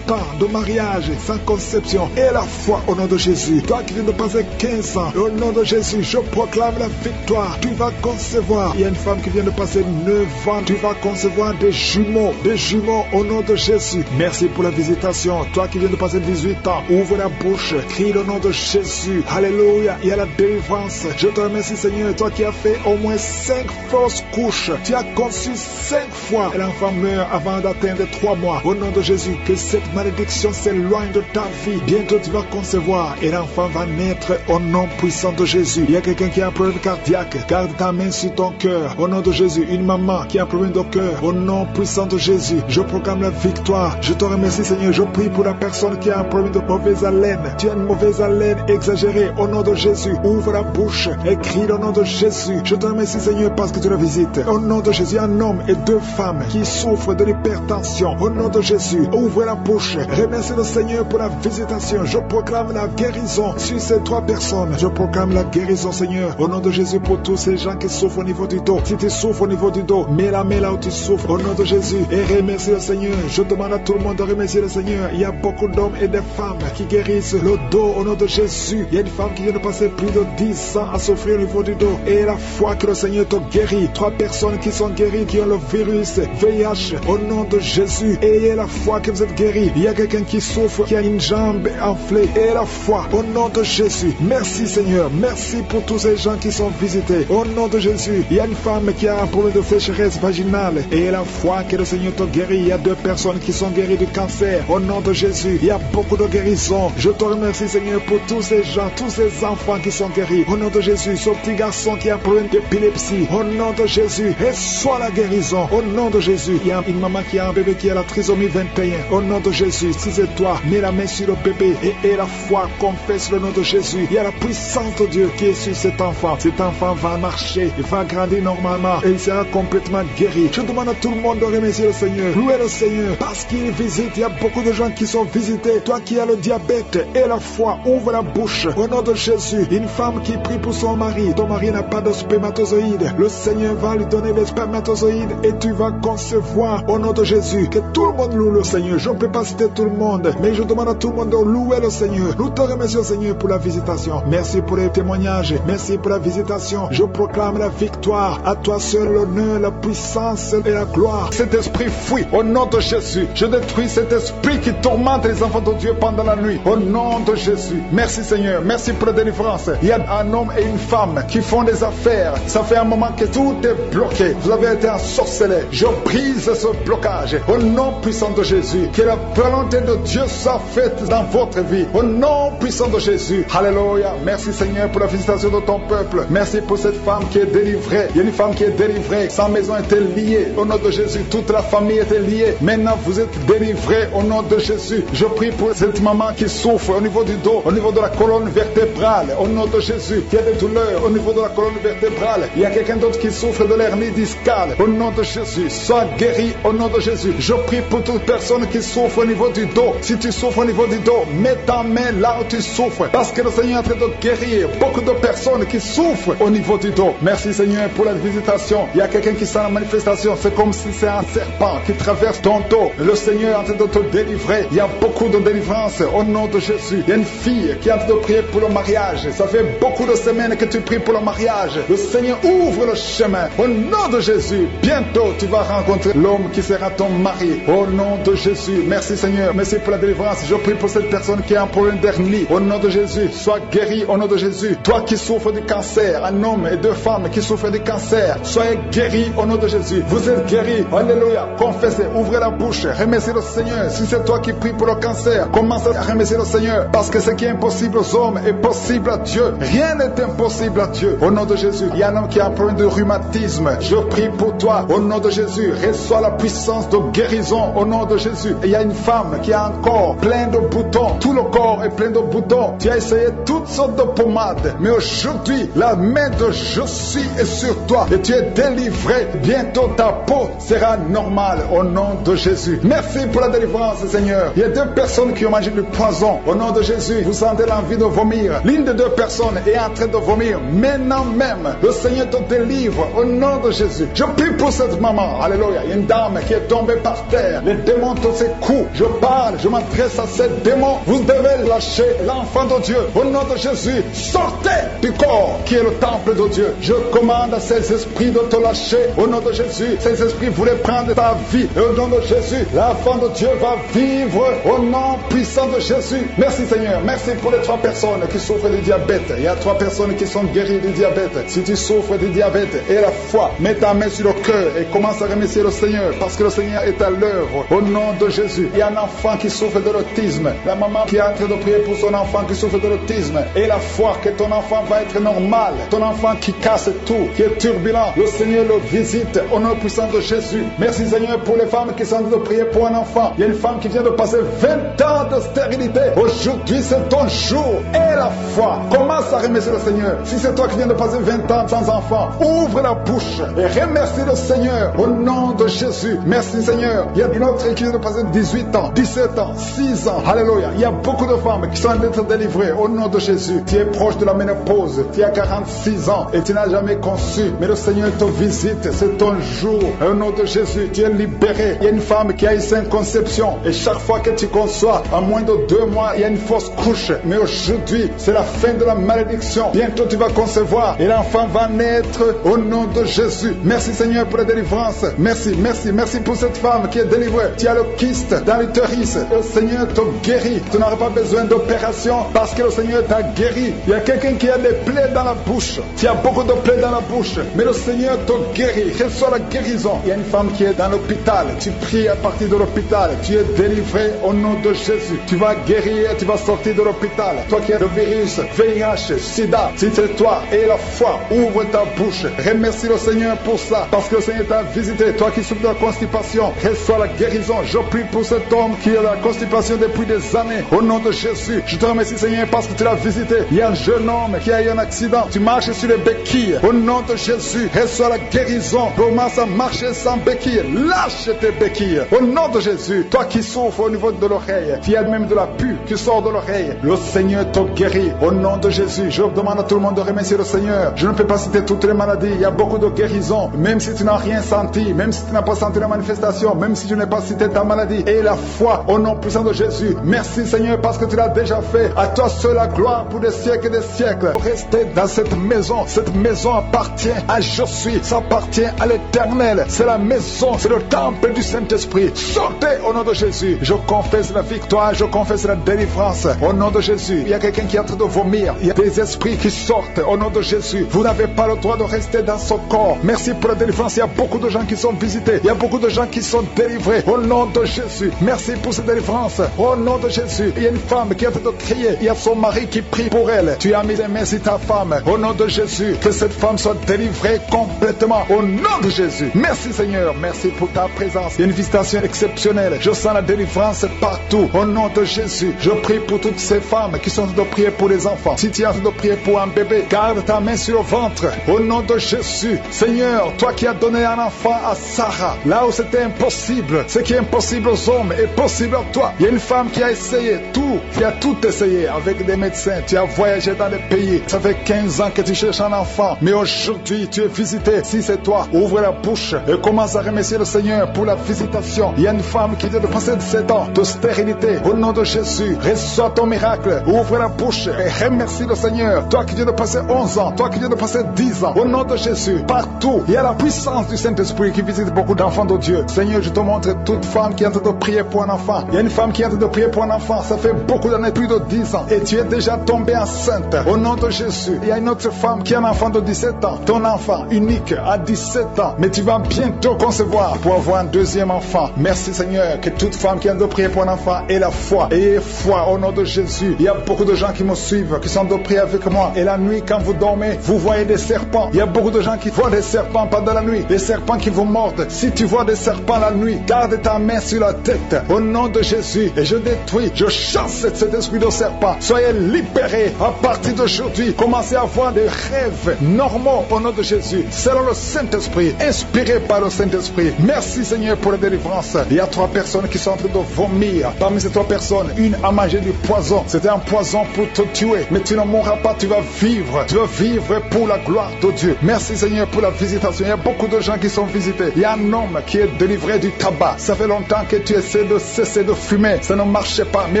[SPEAKER 8] de mariage sans conception. Et la foi au nom de Jésus. Toi qui viens de passer 15 ans. Au nom de Jésus, je proclame la victoire. Tu vas concevoir. Il y a une femme qui vient de passer 9 ans. Tu vas concevoir des jumeaux. Des jumeaux au nom de Jésus. Merci pour la visitation. Toi qui viens de passer 18 ans. Ouvre la bouche. Crie le nom de Jésus. Alléluia. Il y a la délivrance. Je te remercie Seigneur. Toi qui as fait au moins 5 fausses couches. Tu as conçu 5 fois. Et l'enfant meurt avant d'atteindre 3 mois. Au nom de Jésus. Que cette malédiction s'éloigne de ta vie. Bientôt tu vas concevoir. Et l'enfant va naître au nom puissant de Jésus. Il y a quelqu'un qui a un problème cardiaque. Garde ta main sur ton cœur. Au nom de Jésus. Une maman qui a un problème de cœur. Au nom puissant de Jésus. Je proclame la victoire. Je te remercie Seigneur. Je prie pour la personne qui a un problème de mauvaise haleine. Tu as une mauvaise haleine exagérée. Au nom de Jésus. Ouvre la bouche. Et crie le nom de Jésus. Je te remercie Seigneur parce que tu la visites. Au nom de Jésus. Un homme et 2 femmes qui souffrent de l'hypertension. Au nom de Jésus. Ouvre la bouche. Remercie le Seigneur pour la visitation. Je proclame la guérison sur ces 3 personnes. Je proclame la guérison Seigneur. Au nom de Jésus pour tous ces gens qui souffrent au niveau du dos. Si tu souffres au niveau du dos, mets la main là où tu souffres. Au nom de Jésus. Et remercie le Seigneur. Je demande à tout le monde de remercier le Seigneur. Il y a beaucoup d'hommes et de femmes qui guérissent le dos au nom de Jésus. Il y a une femme qui vient de passer plus de 10 ans à souffrir au niveau du dos. Et la foi que le Seigneur te guérit. 3 personnes qui sont guéries, qui ont le virus VIH. Au nom de Jésus. Ayez la foi que vous êtes guéris. Il y a quelqu'un qui souffre, qui a une jambe enflée. Et la foi au nom de Jésus. Merci Seigneur. Merci pour tous ces gens qui sont visités. Au nom de Jésus. Il y a une femme qui a un problème de sécheresse vaginale. Et la foi que le Seigneur te guérit. Il y a 2 personnes qui sont guéries du cancer. Au nom de Jésus. Il y a beaucoup de guérisons. Je te remercie Seigneur pour tous ces gens, tous ces enfants qui sont guéris. Au nom de Jésus. Ce petit garçon qui a un problème d'épilepsie. Au nom de Jésus. Reçois la guérison. Au nom de Jésus. Il y a une maman qui a un bébé qui a la trisomie 21. Au nom de Jésus. Si c'est toi, mets la main sur le bébé et la foi, confesse le nom de Jésus. Il y a la puissance de Dieu qui est sur cet enfant. Cet enfant va marcher, il va grandir normalement et il sera complètement guéri. Je demande à tout le monde de remercier le Seigneur. Louez le Seigneur parce qu'il visite. Il y a beaucoup de gens qui sont visités. Toi qui as le diabète et la foi, ouvre la bouche. Au nom de Jésus, une femme qui prie pour son mari. Ton mari n'a pas de spermatozoïdes. Le Seigneur va lui donner les spermatozoïdes et tu vas concevoir au nom de Jésus. Que tout le monde loue le Seigneur. Je ne peux pas citer tout le monde, mais je demande à tout le monde de louer le Seigneur. Nous te remercions Seigneur pour la visitation. Merci pour les témoignages. Merci pour la visitation. Je proclame la victoire. À toi seul l'honneur, la puissance et la gloire. Cet esprit fuit au nom de Jésus. Je détruis cet esprit qui tourmente les enfants de Dieu pendant la nuit. Au nom de Jésus. Merci Seigneur. Merci pour la délivrance. Il y a un homme et une femme qui font des affaires. Ça fait un moment que tout est bloqué. Vous avez été ensorcelé. Je brise ce blocage. Au nom puissant de Jésus. Que la volonté de Dieu soit faite dans votre vie. Au nom puissant de Jésus. Alléluia. Merci Seigneur pour la visitation de ton peuple. Merci pour cette femme qui est délivrée. Il y a une femme qui est délivrée. Sa maison était liée. Au nom de Jésus. Toute la famille était liée. Maintenant vous êtes délivrés au nom de Jésus. Je prie pour cette maman qui souffre au niveau du dos, au niveau de la colonne vertébrale. Au nom de Jésus. Qui a des douleurs au niveau de la colonne vertébrale. Il y a quelqu'un d'autre qui souffre de l'hernie discale. Au nom de Jésus. Sois guéri au nom de Jésus. Je prie pour toute personne qui souffre au niveau du dos. Si tu souffres au niveau du dos, mets ta main là où tu souffres. Parce que le Seigneur est en train de guérir beaucoup de personnes qui souffrent au niveau du dos. Merci Seigneur pour la visitation. Il y a quelqu'un qui sent la manifestation. C'est comme si c'est un serpent qui traverse ton dos. Le Seigneur est en train de te délivrer. Il y a beaucoup de délivrance au nom de Jésus. Il y a une fille qui est en train de prier pour le mariage. Ça fait beaucoup de semaines que tu pries pour le mariage. Le Seigneur ouvre le chemin. Au nom de Jésus, bientôt tu vas rencontrer l'homme qui sera ton mari. Au nom de Jésus. Merci Seigneur. Merci pour la délivrance. Je prie pour cette personne qui a un problème d'hernie. Au nom de Jésus, sois guéri au nom de Jésus. Toi qui souffres du cancer, un homme et 2 femmes qui souffrent du cancer, soyez guéris au nom de Jésus. Vous êtes guéris. Alléluia. Confessez, ouvrez la bouche, remerciez le Seigneur. Si c'est toi qui pries pour le cancer, commence à remercier le Seigneur. Parce que ce qui est impossible aux hommes est possible à Dieu. Rien n'est impossible à Dieu. Au nom de Jésus, il y a un homme qui a un problème de rhumatisme. Je prie pour toi. Au nom de Jésus, reçois la puissance de guérison au nom de Jésus. Et il y a une femme qui a un corps plein de boutons. Tout le corps est plein de boutons. Tu as essayé toutes sortes de pommades. Mais aujourd'hui, la main de je suis est sur toi et tu es délivré. Bientôt ta peau sera normale au nom de Jésus. Merci pour la délivrance, Seigneur. Il y a 2 personnes qui ont mangé du poison. Au nom de Jésus, vous sentez l'envie de vomir. L'une des 2 personnes est en train de vomir. Maintenant même, le Seigneur te délivre au nom de Jésus. Je prie pour cette maman. Alléluia. Il y a une dame qui est tombée par terre. Les démons te secouent. Je parle, je m'adresse à ces démons. Vous devez lâcher l'enfant de Dieu. Au nom de Jésus, sortez du corps qui est le temple de Dieu. Je commande à ces esprits de te lâcher. Au nom de Jésus, ces esprits voulaient prendre ta vie. Et au nom de Jésus, l'enfant de Dieu va vivre au nom puissant de Jésus. Merci Seigneur. Merci pour les 3 personnes qui souffrent du diabète. Il y a 3 personnes qui sont guéries du diabète. Si tu souffres du diabète et la foi, mets ta main sur le cœur et commence à remercier le Seigneur parce que le Seigneur est à l'œuvre. Au nom de Jésus, il y a un enfant qui souffre de l'autisme. La maman qui est en train de prier pour son enfant qui souffre de l'autisme et la foi que ton enfant va être normal. Ton enfant qui casse tout, qui est turbulent, le Seigneur le visite au nom puissant de Jésus. Merci Seigneur pour les femmes qui sont en train de prier pour un enfant. Il y a une femme qui vient de passer 20 ans de stérilité. Aujourd'hui c'est ton jour et la foi. Commence à remercier le Seigneur. Si c'est toi qui viens de passer 20 ans sans enfant, ouvre la bouche et remercie le Seigneur au nom de Jésus. Merci Seigneur. Il y a une autre qui vient de passer 18 ans, 17 ans, 6 ans. Alléluia. Il y a beaucoup de femmes qui sont en train d'être délivrées au nom de Jésus. Tu es proche de la ménopause, tu as 46 ans et tu n'as jamais conçu. Mais le Seigneur te visite, c'est ton jour. Au nom de Jésus, tu es libéré. Il y a une femme qui a eu 5 conceptions et chaque fois que tu conçois, en moins de 2 mois, il y a une fausse couche. Mais aujourd'hui, c'est la fin de la malédiction. Bientôt tu vas concevoir et l'enfant va naître au nom de Jésus. Merci Seigneur pour la délivrance. Merci, merci, merci pour cette femme qui est délivrée. Tu as le kyste dans l'utérus. Le Seigneur te guérit. Tu n'auras pas besoin d'opération parce que le Seigneur t'a guéri. Il y a quelqu'un qui a des plaies dans la bouche. Tu as beaucoup de plaies dans la bouche. Mais le Seigneur te guérit. Reçois la guérison. Il y a une femme qui est dans l'hôpital. Tu pries à partir de l'hôpital. Tu es délivré au nom de Jésus. Tu vas guérir. Tu vas sortir de l'hôpital. Toi qui as le virus, VIH, SIDA, si c'est toi et la foi, ouvre ta bouche. Remercie le Seigneur pour ça. Parce que le Seigneur t'a visité. Toi qui souffres de la constipation, reçois la guérison. Je prie pour cet homme qui a la constipation depuis des années. Au nom de Jésus, je te remercie Seigneur parce que tu l'as visité. Il y a un jeune homme qui a eu un accident. Tu marches sur les béquilles. Au nom de Jésus, reçois la guérison. Commence à marcher sans béquilles. Lâche tes béquilles. Au nom de Jésus, toi qui souffres au niveau de l'oreille, tu as même de la pus qui sort de l'oreille. Le Seigneur te guérit. Au nom de Jésus, je demande à tout le monde de remercier le Seigneur. Je ne peux pas citer toutes les maladies. Il y a beaucoup de guérisons. Même si tu n'as rien senti, même si tu n'as pas senti la manifestation, même si je n'ai pas cité ta maladie. Et la foi au nom puissant de Jésus. Merci Seigneur parce que tu l'as déjà fait. À toi seul la gloire pour des siècles et des siècles. Restez dans cette maison. Cette maison appartient à Je suis. Ça appartient à l'Éternel. C'est la maison, c'est le temple du Saint-Esprit. Sortez au nom de Jésus. Je confesse la victoire, je confesse la délivrance. Au nom de Jésus, il y a quelqu'un qui est en train de vomir. Il y a des esprits qui sortent au nom de Jésus. Vous n'avez pas le droit de rester dans ce corps. Merci pour la délivrance. Il y a beaucoup de gens qui sont visités. Il y a beaucoup de gens qui sont délivrés au nom de Jésus. Merci pour cette délivrance. Au nom de Jésus, il y a une femme qui est en train de crier. Il y a son mari qui prie pour elle. Tu as mis les mains sur ta femme. Au nom de Jésus, que cette femme soit délivrée complètement. Au nom de Jésus. Merci Seigneur. Merci pour ta présence. Il y a une visitation exceptionnelle. Je sens la délivrance partout. Au nom de Jésus, je prie pour toutes ces femmes qui sont en train de prier pour les enfants. Si tu es en train de prier pour un bébé, garde ta main sur le ventre. Au nom de Jésus. Seigneur, toi qui as donné un enfant à Sarah, là où c'était impossible, ce qui est impossible aux hommes est possible à toi. Il y a une femme qui a essayé tout, qui a tout essayé avec des médecins. Tu as voyagé dans des pays. Ça fait 15 ans que tu cherches un enfant. Mais aujourd'hui, tu es visité. Si c'est toi, ouvre la bouche et commence à remercier le Seigneur pour la visitation. Il y a une femme qui vient de passer 17 ans de stérilité. Au nom de Jésus, reçois ton miracle. Ouvre la bouche et remercie le Seigneur. Toi qui viens de passer 11 ans, toi qui viens de passer 10 ans. Au nom de Jésus, partout, il y a la puissance du Saint-Esprit qui visite beaucoup d'enfants de Dieu. Seigneur, je te montre toute femme qui est en train de prier pour un enfant. Il y a une femme qui est en train de prier pour un enfant. Ça fait beaucoup d'années, plus de 10 ans. Et tu es déjà tombée enceinte. Au nom de Jésus, il y a une autre femme femme qui a un enfant de 17 ans, ton enfant unique à 17 ans, mais tu vas bientôt concevoir pour avoir un deuxième enfant. Merci Seigneur, que toute femme qui a de prier pour un enfant ait la foi. Ayez foi au nom de Jésus. Il y a beaucoup de gens qui me suivent, qui sont de prier avec moi. Et la nuit, quand vous dormez, vous voyez des serpents. Il y a beaucoup de gens qui voient des serpents pendant la nuit. Des serpents qui vous mordent. Si tu vois des serpents la nuit, garde ta main sur la tête. Au nom de Jésus. Et je détruis, je chasse cet esprit de serpent. Soyez libérés à partir d'aujourd'hui. Commencez à avoir des rêves normaux au nom de Jésus. Selon le Saint-Esprit, inspiré par le Saint-Esprit. Merci Seigneur pour la délivrance. Il y a 3 personnes qui sont en train de vomir. Parmi ces 3 personnes, une a mangé du poison. C'était un poison pour te tuer. Mais tu ne mourras pas, tu vas vivre. Tu vas vivre pour la gloire de Dieu. Merci Seigneur pour la visitation. Il y a beaucoup de gens qui sont visités. Il y a un homme qui est délivré du tabac. Ça fait longtemps que tu essaies de cesser de fumer. Ça ne marchait pas. Mais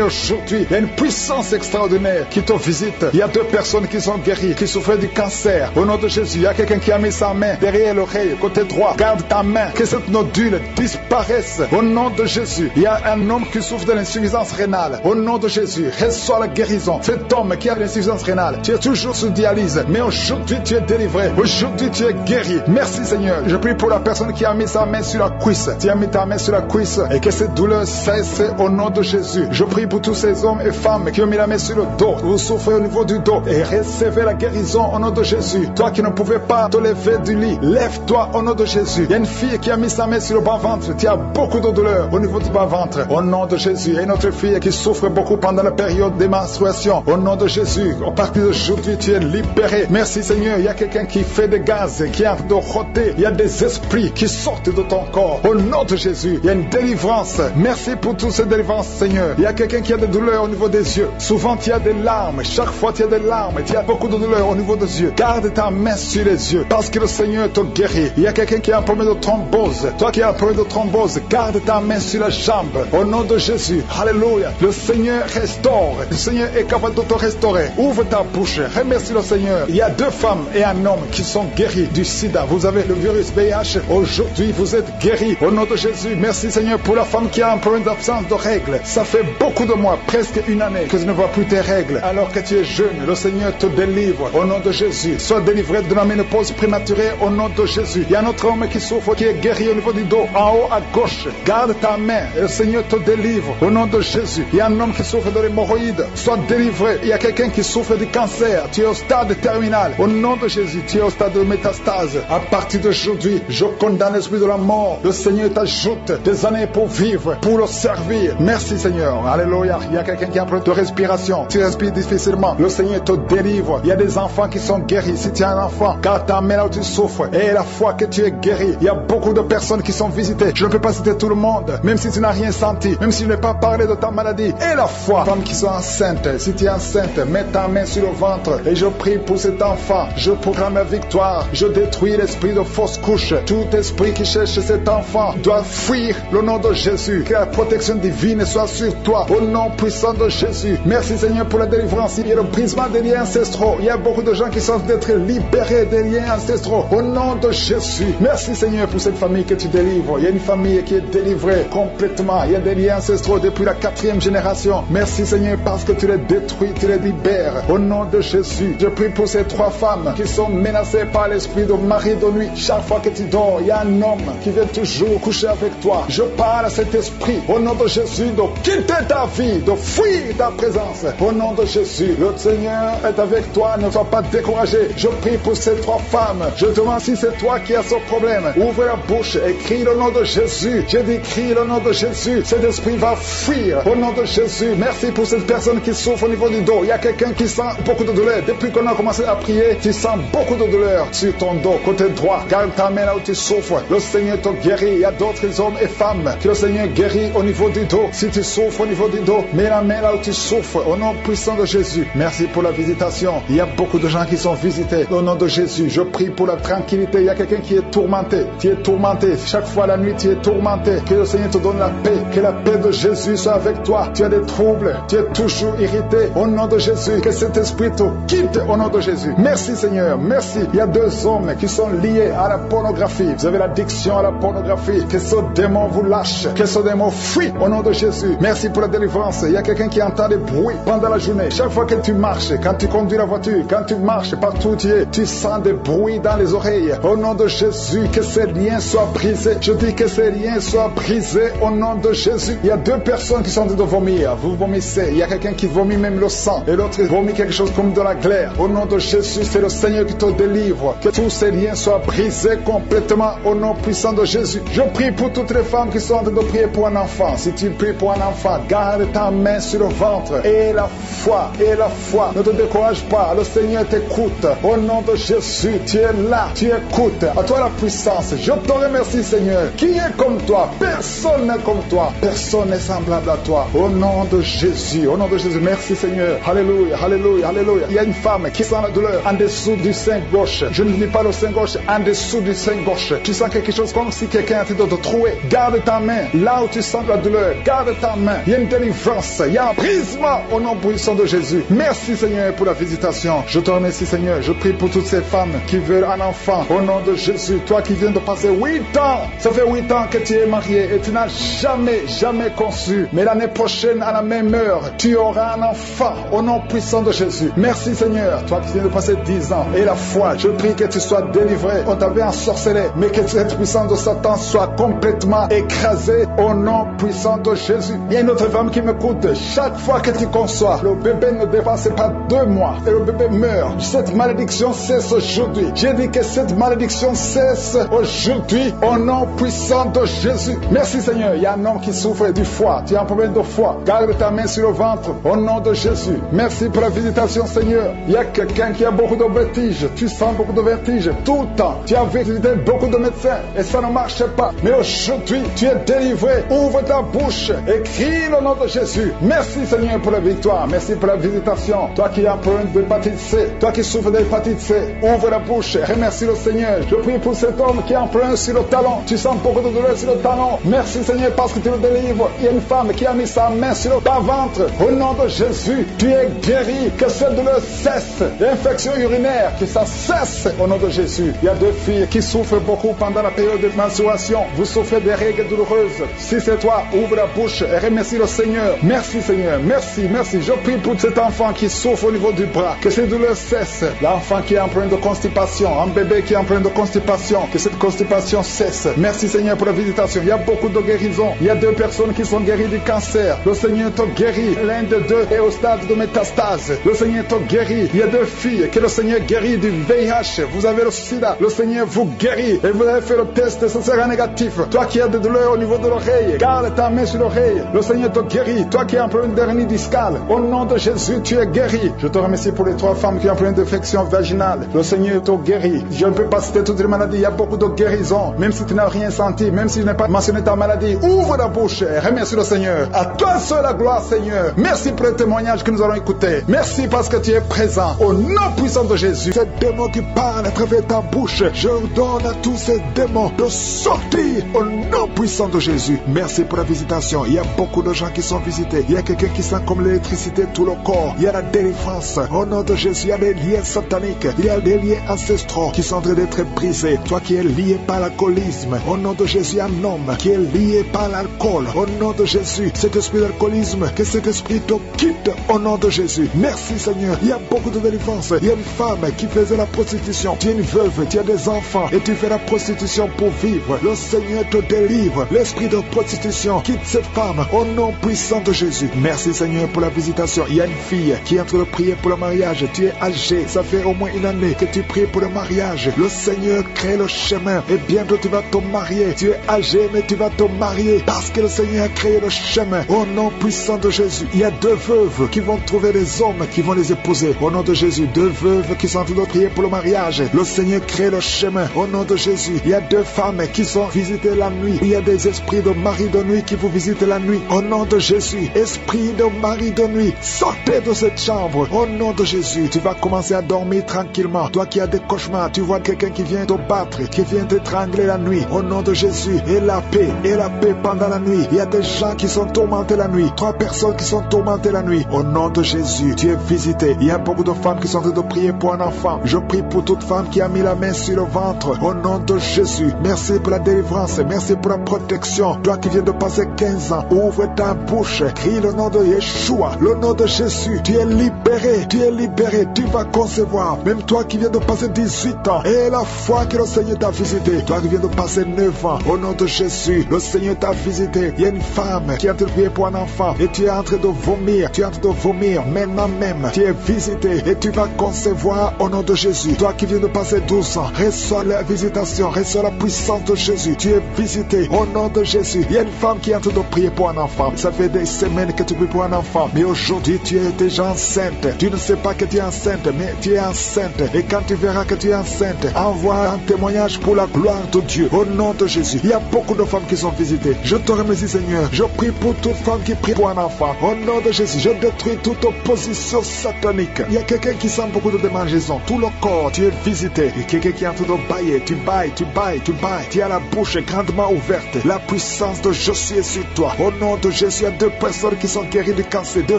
[SPEAKER 8] aujourd'hui, il y a une puissance extraordinaire qui te visite. Il y a 2 personnes qui sont guéries, qui souffraient du cancer. Au nom de Jésus, il y a quelqu'un qui a mis sa main derrière l'oreille, côté droit. Garde ta main, que cette nodule disparaisse. Au nom de Jésus, il y a un homme qui souffre de l'insuffisance rénale. Au nom de Jésus, reçois la guérison. Cet homme qui a l'insuffisance rénale, tu es toujours sous dialyse, mais aujourd'hui tu es délivré. Aujourd'hui tu es guéri. Merci Seigneur. Je prie pour la personne qui a mis sa main sur la cuisse. Tu as mis ta main sur la cuisse et que cette douleur cesse au nom de Jésus. Je prie pour tous ces hommes et femmes qui ont mis la main sur le dos. Vous souffrez au niveau du dos et recevez la guérison au nom de Jésus. Toi qui ne pouvais pas te lever du lit, lève-toi au nom de Jésus. Il y a une fille qui a mis sa main sur le bas-ventre. Tu as beaucoup de douleur au niveau du bas-ventre. Au nom de Jésus. Il y a une autre fille qui souffre beaucoup pendant la période des menstruations. Au nom de Jésus. À partir d'aujourd'hui, tu es libéré. Merci Seigneur. Il y a quelqu'un qui fait des gaz, qui est en train de rôter. Il y a des esprits qui sortent de ton corps. Au nom de Jésus. Il y a une délivrance. Merci pour toutes ces délivrances, Seigneur. Il y a quelqu'un qui a des douleurs au niveau des yeux. Souvent, tu as des larmes. Chaque fois, tu as des larmes. Tu as beaucoup de douleurs au niveau des yeux. Garde ta main sur les yeux parce que le Seigneur te guérit. Il y a quelqu'un qui a un problème de thrombose. Toi qui as un problème de thrombose, garde ta main sur la jambe. Au nom de Jésus. Alléluia. Le Seigneur restaure. Le Seigneur est capable de te restaurer. Ouvre ta bouche. Remercie le Seigneur. Il y a 2 femmes et un homme qui sont guéris du sida. Vous avez le virus VIH. Aujourd'hui, vous êtes guéris. Au nom de Jésus. Merci Seigneur pour la femme qui a un problème d'absence de règles. Ça fait beaucoup de mois, presque une année, que tu ne vois plus tes règles. Alors que tu es jeune, le Seigneur te délivre. Au nom de Jésus. Sois délivré de la ménopause prématurée au nom de Jésus. Il y a un autre homme qui souffre, qui est guéri au niveau du dos, en haut à gauche. Garde ta main et le Seigneur te délivre au nom de Jésus. Il y a un homme qui souffre de l'hémorroïde. Sois délivré. Il y a quelqu'un qui souffre du cancer. Tu es au stade terminal. Au nom de Jésus, tu es au stade de métastase. À partir d'aujourd'hui, je condamne l'esprit de la mort. Le Seigneur t'ajoute des années pour vivre, pour le servir. Merci Seigneur. Alléluia. Il y a quelqu'un qui a un problème de respiration. Tu respires difficilement. Le Seigneur te délivre. Il y a des enfants qui sont guéris. Si tu as un enfant, garde ta main là où tu souffres. Et la foi que tu es guéri. Il y a beaucoup de personnes qui sont visitées. Je ne peux pas citer tout le monde. Même si tu n'as rien senti. Même si je n'ai pas parlé de ta maladie. Et la foi. Femmes qui sont enceintes. Si tu es enceinte, mets ta main sur le ventre. Et je prie pour cet enfant. Je proclame la victoire. Je détruis l'esprit de fausse couche. Tout esprit qui cherche cet enfant doit fuir le nom de Jésus. Que la protection divine soit sur toi. Au nom puissant de Jésus. Merci Seigneur pour la délivrance. Il y a le brisement des liens ancestraux. Il y a beaucoup de gens qui sont d'être libérés des liens ancestraux. Au nom de Jésus. Merci Seigneur pour cette famille que tu délivres. Il y a une famille qui est délivrée complètement. Il y a des liens ancestraux depuis la 4e génération. Merci Seigneur parce que tu les détruis, tu les libères. Au nom de Jésus. Je prie pour ces 3 femmes qui sont menacées par l'esprit de mari de nuit. Chaque fois que tu dors, il y a un homme qui vient toujours coucher avec toi. Je parle à cet esprit. Au nom de Jésus, de quitter ta vie, de fuir ta présence. Au nom de Jésus, le Seigneur est avec toi. Ne sois pas découragé. Je prie pour ces 3 femmes. Je te demande si c'est toi qui as ce problème. Ouvre la bouche et crie le nom de Jésus. Je dis crie le nom de Jésus. Cet esprit va fuir. Au nom de Jésus. Merci pour cette personne qui souffre au niveau du dos. Il y a quelqu'un qui sent beaucoup de douleur. Depuis qu'on a commencé à prier, tu sens beaucoup de douleur sur ton dos, côté droit. Garde ta main là où tu souffres. Le Seigneur te guérit. Il y a d'autres hommes et femmes que le Seigneur guérit au niveau du dos. Si tu souffres au niveau du dos, mets la main là où tu souffres. Au nom puissant de Jésus. Merci pour la visitation. Il y a beaucoup de gens qui sont visités. Au nom de Jésus, je prie pour la tranquillité. Il y a quelqu'un qui est tourmenté. Tu es tourmenté. Chaque fois la nuit, tu es tourmenté. Que le Seigneur te donne la paix. Que la paix de Jésus soit avec toi. Tu as des troubles. Tu es toujours irrité. Au nom de Jésus, que cet esprit te quitte au nom de Jésus. Merci Seigneur. Merci. Il y a 2 hommes qui sont liés à la pornographie. Vous avez l'addiction à la pornographie. Que ce démon vous lâche. Que ce démon fuit au nom de Jésus. Merci pour la délivrance. Il y a quelqu'un qui entend des bruits pendant la journée. Chaque fois que tu marches, quand tu conduis la voiture, quand tu marches, marches, partout où tu es, tu sens des bruits dans les oreilles. Au nom de Jésus, que ces liens soient brisés. Je dis que ces liens soient brisés au nom de Jésus. Il y a deux personnes qui sont en train de vomir. Vous vomissez. Il y a quelqu'un qui vomit même le sang et l'autre vomit quelque chose comme de la glaire. Au nom de Jésus, c'est le Seigneur qui te délivre. Que tous ces liens soient brisés complètement au nom puissant de Jésus. Je prie pour toutes les femmes qui sont en train de prier pour un enfant. Si tu pries pour un enfant, garde ta main sur le ventre et la foi. Et la foi. Ne te décourage pas. Le Seigneur t'écoute. Au nom de Jésus, tu es là. Tu écoutes. À toi la puissance. Je te remercie, Seigneur. Qui est comme toi? Personne n'est comme toi. Personne n'est semblable à toi. Au nom de Jésus. Au nom de Jésus. Merci, Seigneur. Alléluia. Alléluia. Alléluia. Il y a une femme qui sent la douleur en dessous du sein gauche. Je ne dis pas le sein gauche. En dessous du sein gauche. Tu sens quelque chose comme si quelqu'un est en train de te trouer. Garde ta main. Là où tu sens la douleur. Garde ta main. Il y a une délivrance. Il y a un brisement au nom puissant de Jésus. Merci, Seigneur, pour la visitation. Je te remercie, Seigneur. Je prie pour toutes ces femmes qui veulent un enfant. Au nom de Jésus. Toi qui viens de passer 8 ans. Ça fait 8 ans que tu es marié et tu n'as jamais conçu. Mais l'année prochaine, à la même heure, tu auras un enfant. Au nom puissant de Jésus. Merci, Seigneur. Toi qui viens de passer 10 ans. Et la foi, je prie que tu sois délivré. On t'avait ensorcelé. Mais que cette puissance de Satan soit complètement écrasée. Au nom puissant de Jésus. Il y a une autre femme qui m'écoute. Chaque fois que tu conçois, le bébé ne dépasse pas 2 mois. Et le bébé meurt. Cette malédiction cesse aujourd'hui. J'ai dit que cette malédiction cesse aujourd'hui. Au nom puissant de Jésus. Merci, Seigneur. Il y a un homme qui souffre du foie. Tu as un problème de foie. Garde ta main sur le ventre. Au nom de Jésus. Merci pour la visitation, Seigneur. Il y a quelqu'un qui a beaucoup de vertiges. Tu sens beaucoup de vertiges tout le temps. Tu as visité beaucoup de médecins et ça ne marche pas. Mais aujourd'hui, tu es délivré. Ouvre ta bouche et crie le nom de Jésus. Merci, Seigneur, pour la victoire. Merci pour la visitation. Toi qui as un problème d'hépatite C. Toi qui souffres d'hépatite C. Ouvre la bouche. Remercie le Seigneur. Je prie pour cet homme qui a un problème sur le talon. Tu sens beaucoup de douleur sur le talon. Merci, Seigneur, parce que tu le délivres. Il y a une femme qui a mis sa main sur le ventre. Au nom de Jésus, tu es guéri. Que cette douleur cesse. L'infection urinaire, que ça cesse. Au nom de Jésus. Il y a 2 filles qui souffrent beaucoup pendant la période de menstruation. Vous souffrez des règles douloureuses. Si c'est toi, ouvre la bouche et remercie le Seigneur. Merci, Seigneur. Merci, merci. Je prie pour cet enfant qui souffre au niveau du bras. Que ces douleurs cessent. L'enfant qui est en train de constipation. Un bébé qui est en train de constipation. Que cette constipation cesse. Merci, Seigneur, pour la visitation. Il y a beaucoup de guérisons. Il y a 2 personnes qui sont guéries du cancer. Le Seigneur te guérit. L'un de 2 est au stade de métastase. Le Seigneur te guérit. Il y a 2 filles que le Seigneur guérit du VIH. Vous avez le sida. Le Seigneur vous guérit. Et vous avez fait le test, ce sera négatif. Toi qui as des douleurs au niveau de l'oreille, garde ta main sur l'oreille. Le Seigneur te guérit. Toi qui as un problème d'hernie discale, au nom de Jésus, tu es guéri. Je te remercie pour les 3 femmes qui ont un problème d'infection vaginale. Le Seigneur te guérit. Je ne peux pas citer toutes les maladies. Il y a beaucoup de guérisons. Même si tu n'as rien senti, même si tu n'as pas mentionné ta maladie, ouvre la bouche et remercie le Seigneur. À toi seul la gloire, Seigneur. Merci pour le témoignage que nous allons écouter. Merci parce que tu es présent. Au nom puissant de Jésus. Ces démons qui parlent à travers ta bouche, je ordonne à tous ces démons de sortir au nom puissant de Jésus. Merci pour la visitation. Il y a beaucoup de gens qui sont visités. Il y a quelqu'un qui sent comme l'électricité tout le corps. Il y a la délivrance. Au nom de Jésus, il y a des liens sataniques. Il y a des liens ancestraux qui sont en train d'être brisés. Toi qui es lié par l'alcoolisme, au nom de Jésus, il y a un homme qui est lié par l'alcool. Au nom de Jésus, cet esprit d'alcoolisme, que cet esprit te quitte au nom de Jésus. Merci, Seigneur. Il y a beaucoup de délivrance. Il y a une femme qui faisait la prostitution. Tu es une veuve, tu as des enfants et tu fais la prostitution pour vivre. Le Seigneur te délivre. L'esprit de prostitution quitte cette femme au nom puissant de Jésus. Merci, Seigneur, pour la visitation. Il y a une fille qui est en train de prier pour le mariage. Tu es âgé. Ça fait au moins 1 année que tu pries pour le mariage. Le Seigneur crée le chemin et bientôt tu vas te marier. Tu es âgé, mais tu vas te marier parce que le Seigneur a créé le chemin. Au nom puissant de Jésus. Il y a 2 veuves qui vont trouver des hommes qui vont les épouser. Au nom de Jésus. 2 veuves qui sont en train de prier pour le mariage. Le Seigneur crée le chemin. Au nom de Jésus. Il y a 2 femmes qui sont visitées la nuit. Il y a des esprits de mari de nuit qui vous visitent la nuit. Au nom de Jésus. Esprit de mari de nuit, sortez de cette chambre. Au nom de Jésus. Tu vas commencer à dormir tranquillement. Toi qui as des cauchemars, tu vois quelqu'un qui vient te battre, qui vient t'étrangler la nuit. Au nom de Jésus. Et la paix pendant la nuit. Il y a des gens qui sont tourmentés la nuit. 3 personnes qui sont tourmentées la nuit. Au nom de Jésus. Tu es visité. Il y a beaucoup de femmes qui sont en train de prier pour un enfant. Je prie pour toute femme qui a mis la main sur le ventre. Au nom de Jésus. Merci pour la délivrance. Merci pour la protection. Toi qui viens de passer 15 ans, ouvre ta bouche. Crie le nom de Yeshua. Le nom de Jésus. Tu es libéré. Tu es libéré. Tu vas concevoir. Même toi qui viens de passer 18 ans, et la foi que le Seigneur t'a visité. Toi qui viens de passer 9 ans, au nom de Jésus, le Seigneur t'a visité. Il y a une femme qui est en train de prier pour un enfant, et tu es en train de vomir. Tu es en train de vomir maintenant même. Tu es visité, et tu vas concevoir au nom de Jésus. Toi qui viens de passer 12 ans, reçois la visitation, reçois la puissance de Jésus. Tu es visité au nom de Jésus. Il y a une femme qui est en train de prier pour un enfant. Ça fait des semaines que tu pries pour un enfant, mais aujourd'hui tu es déjà enceinte. Tu ne sais pas que tu es enceinte, mais tu es enceinte. Et quand tu verras que tu es enceinte, envoie un témoignage pour la gloire de Dieu au nom de Jésus. Il y a beaucoup de femmes qui sont visitées. Je te remercie, Seigneur. Je prie pour toute femme qui prie pour un enfant. Au nom de Jésus, je détruis toute opposition satanique. Il y a quelqu'un qui sent beaucoup de démangeaisons. Tout le corps, tu es visité. Et quelqu'un qui est en train de bailler. Tu bailles, tu bailles, tu bailles. Tu as la bouche grandement ouverte. La puissance de Jésus est sur toi. Au nom de Jésus, il y a 2 personnes qui sont guéries du cancer. 2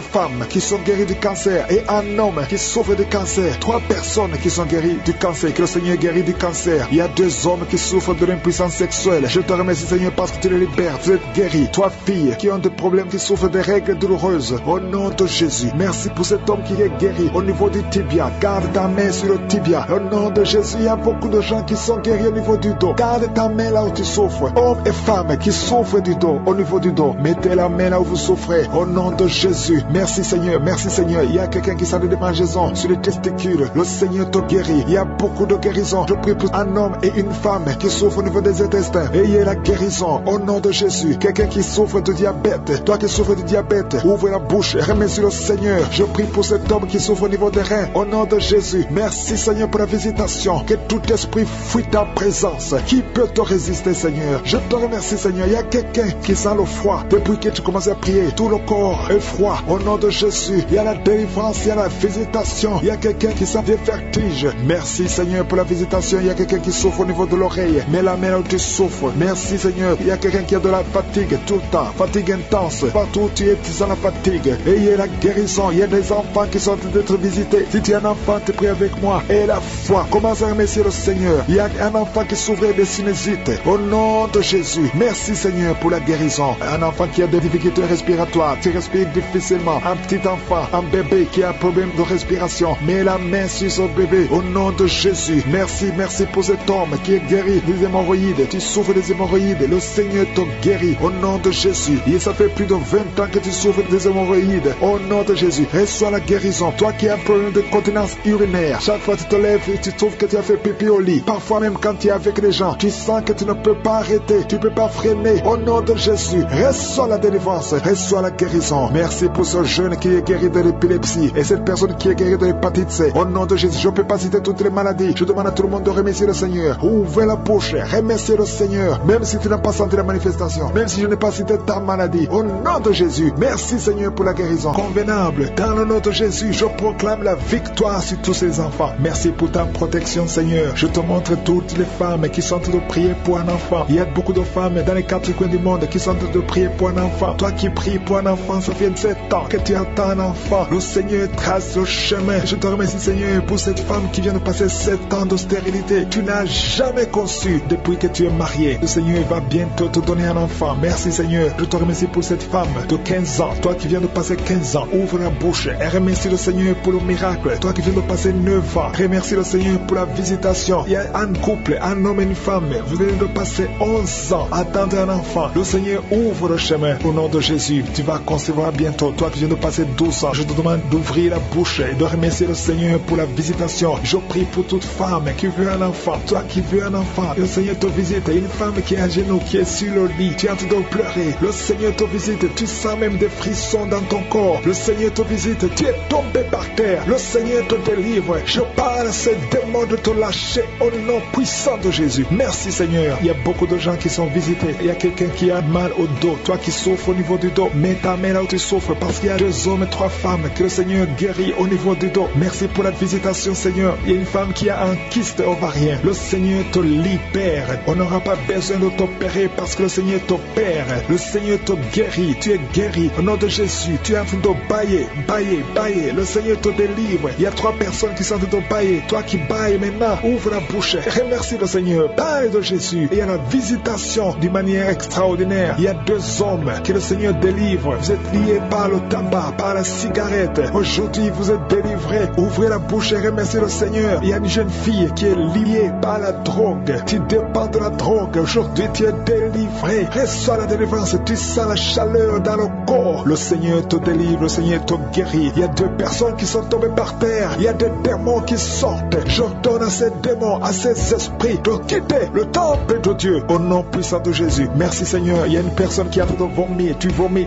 [SPEAKER 8] femmes qui sont guéries du cancer. Et un homme qui souffre du cancer. 3 personnes qui sont guéries du cancer. Que le Seigneur guérit du cancer. Il y a 2 hommes qui souffrent de l'impuissance sexuelle. Je te remercie, Seigneur, parce que tu les libères. Vous êtes guéris. 3 filles qui ont des problèmes, qui souffrent des règles douloureuses. Au nom de Jésus. Merci pour cet homme qui est guéri au niveau du tibia. Garde ta main sur le tibia. Au nom de Jésus, il y a beaucoup de gens qui sont guéris au niveau du dos. Garde ta main là où tu souffres. Hommes et femmes qui souffrent du dos, au niveau du dos. Mettez la main là où vous souffrez. Au nom de Jésus. Merci Seigneur. Merci Seigneur. Il y a quelqu'un qui sent des démangeaisons sur les testicules. Le Seigneur te guérit. Il y a beaucoup de guérisons. Je prie pour un homme et une femme qui souffrent au niveau des intestins. Ayez la guérison au nom de Jésus. Quelqu'un qui souffre de diabète. Toi qui souffres de diabète, ouvre la bouche et remercie le Seigneur. Je prie pour cet homme qui souffre au niveau des reins. Au nom de Jésus. Merci Seigneur pour la visitation. Que tout esprit fuit ta présence. Qui peut te résister, Seigneur? Je te remercie, Seigneur. Il y a quelqu'un qui sent le froid. Depuis que tu commences à prier, tout le corps est froid. Au nom de Jésus, il y a la délivrance, il y a la visitation. Il y a quelqu'un qui sent des vertiges. Merci, Seigneur, pour la visitation. Il y a quelqu'un qui souffre au niveau de l'oreille. Mets la main là où tu souffres. Merci, Seigneur. Il y a quelqu'un qui a de la fatigue tout le temps. Fatigue intense. Partout où tu es, tu sens la fatigue. Et il y a la guérison. Il y a des enfants qui sont en train d'être visités. Si tu es un enfant, tu pries avec moi. Et la foi. Commence à remercier le Seigneur. Il y a un enfant qui souffrait de sinusite. Au nom de Jésus. Merci, Seigneur, pour la guérison. Un enfant qui a des difficultés respiratoires. Tu respires difficilement. Un petit enfant, un bébé qui a un problème de respiration. Mets la main sur ce bébé. Au nom de Jésus. Merci, merci pour cet homme qui est guéri des hémorroïdes. Tu souffres des hémorroïdes. Le Seigneur te guérit. Au nom de Jésus. Et ça fait plus de 20 ans que tu souffres des hémorroïdes. Au nom de Jésus. Reçois la guérison. Toi qui as un problème de continence urinaire. Chaque fois que tu te lèves et tu trouves que tu as fait pipi au lit. Parfois même quand tu es avec les gens, tu sens que tu ne peux pas arrêter. Tu ne peux pas freiner. Au nom de Jésus. Reçois la délivrance. Reçois la guérison. Merci pour ce jeune qui est guéri de l'épilepsie. Et cette personne qui est guérie de l'hépatite C. Au nom de Jésus. Je ne peux pas citer toutes les maladies. Je demande à tout le monde de remercier le Seigneur. Ouvrez la bouche. Remerciez le Seigneur. Même si tu n'as pas senti la manifestation. Même si je n'ai pas cité ta maladie. Au nom de Jésus. Merci Seigneur pour la guérison convenable. Dans le nom de Jésus, je proclame la victoire sur tous ces enfants. Merci pour ta protection Seigneur. Je te montre toutes les femmes qui sont en train de prier pour un enfant. Il y a beaucoup de femmes dans les 4 coins du monde qui sont en train de prier pour un enfant. Toi qui pries pour un enfant, ça fait 7 ans que tu attends un enfant. Le Seigneur trace le chemin. Je te remercie Seigneur pour cette femme qui vient de passer 7 ans de stérilité. Tu n'as jamais conçu depuis que tu es marié. Le Seigneur va bientôt te donner un enfant. Merci Seigneur. Je te remercie pour cette femme de 15 ans. Toi qui viens de passer 15 ans, ouvre la bouche et remercie le Seigneur pour le miracle. Toi qui viens de passer 9 ans, remercie le Seigneur pour la visitation. Il y a un couple, un homme et une femme. Vous venez de passer 11 ans, attendre un enfant. Le Seigneur ouvre le chemin. Au nom de Jésus, tu vas concevoir bientôt. Toi qui viens de passer 12 ans, je te demande d'ouvrir la bouche et de remercier le Seigneur pour la visitation. Je prie pour toute femme qui veut un enfant. Toi qui veux un enfant, le Seigneur te visite. Une femme qui est à genoux, qui est sur le lit, tu es en train de pleurer. Le Seigneur te visite. Tu sens même des frissons dans ton corps. Le Seigneur te visite. Tu es tombé par terre. Le Seigneur te délivre. Je parle à ces démons de te lâcher au nom puissant de Jésus. Merci Seigneur. Il y a beaucoup de gens qui sont visités. Il y a quelqu'un qui a mal au dos. Toi qui souffres au niveau du dos, mets ta main là où tu souffres parce qu'il y a 2 hommes et 3 femmes que le Seigneur guérit au niveau du dos. Merci pour la visitation Seigneur. Il y a une femme qui a un kyste ovarien. Le Seigneur te libère. On n'aura pas besoin de t'opérer parce que le Seigneur t'opère. Le Seigneur te guérit. Tu es guéri. Au nom de Jésus, tu es en train de bailler, bailler, bailler. Le Seigneur te délivre. Il y a 3 personnes qui sont en train de bailler. Toi qui bailles maintenant, ouvre la bouche. Remercie le Seigneur. Parle de Jésus. Et il y a la visitation d'une manière extraordinaire. Il y a 2 hommes que le Seigneur délivre. Vous êtes liés par le tabac, par la cigarette. Aujourd'hui, vous êtes délivrés. Ouvrez la bouche et remerciez le Seigneur. Il y a une jeune fille qui est liée par la drogue. Tu dépends de la drogue. Aujourd'hui, tu es délivré. Reçois la délivrance. Tu sens la chaleur dans le corps. Le Seigneur te délivre. Le Seigneur te guérit. Il y a 2 personnes qui sont tombées par terre. Il y a des démons qui sortent. J'ordonne à ces démons, à ces esprits de quitter le temple de Dieu au nom puissant de Jésus. Merci Seigneur. Il y a une personne qui a fait de vomir. Tu vomis.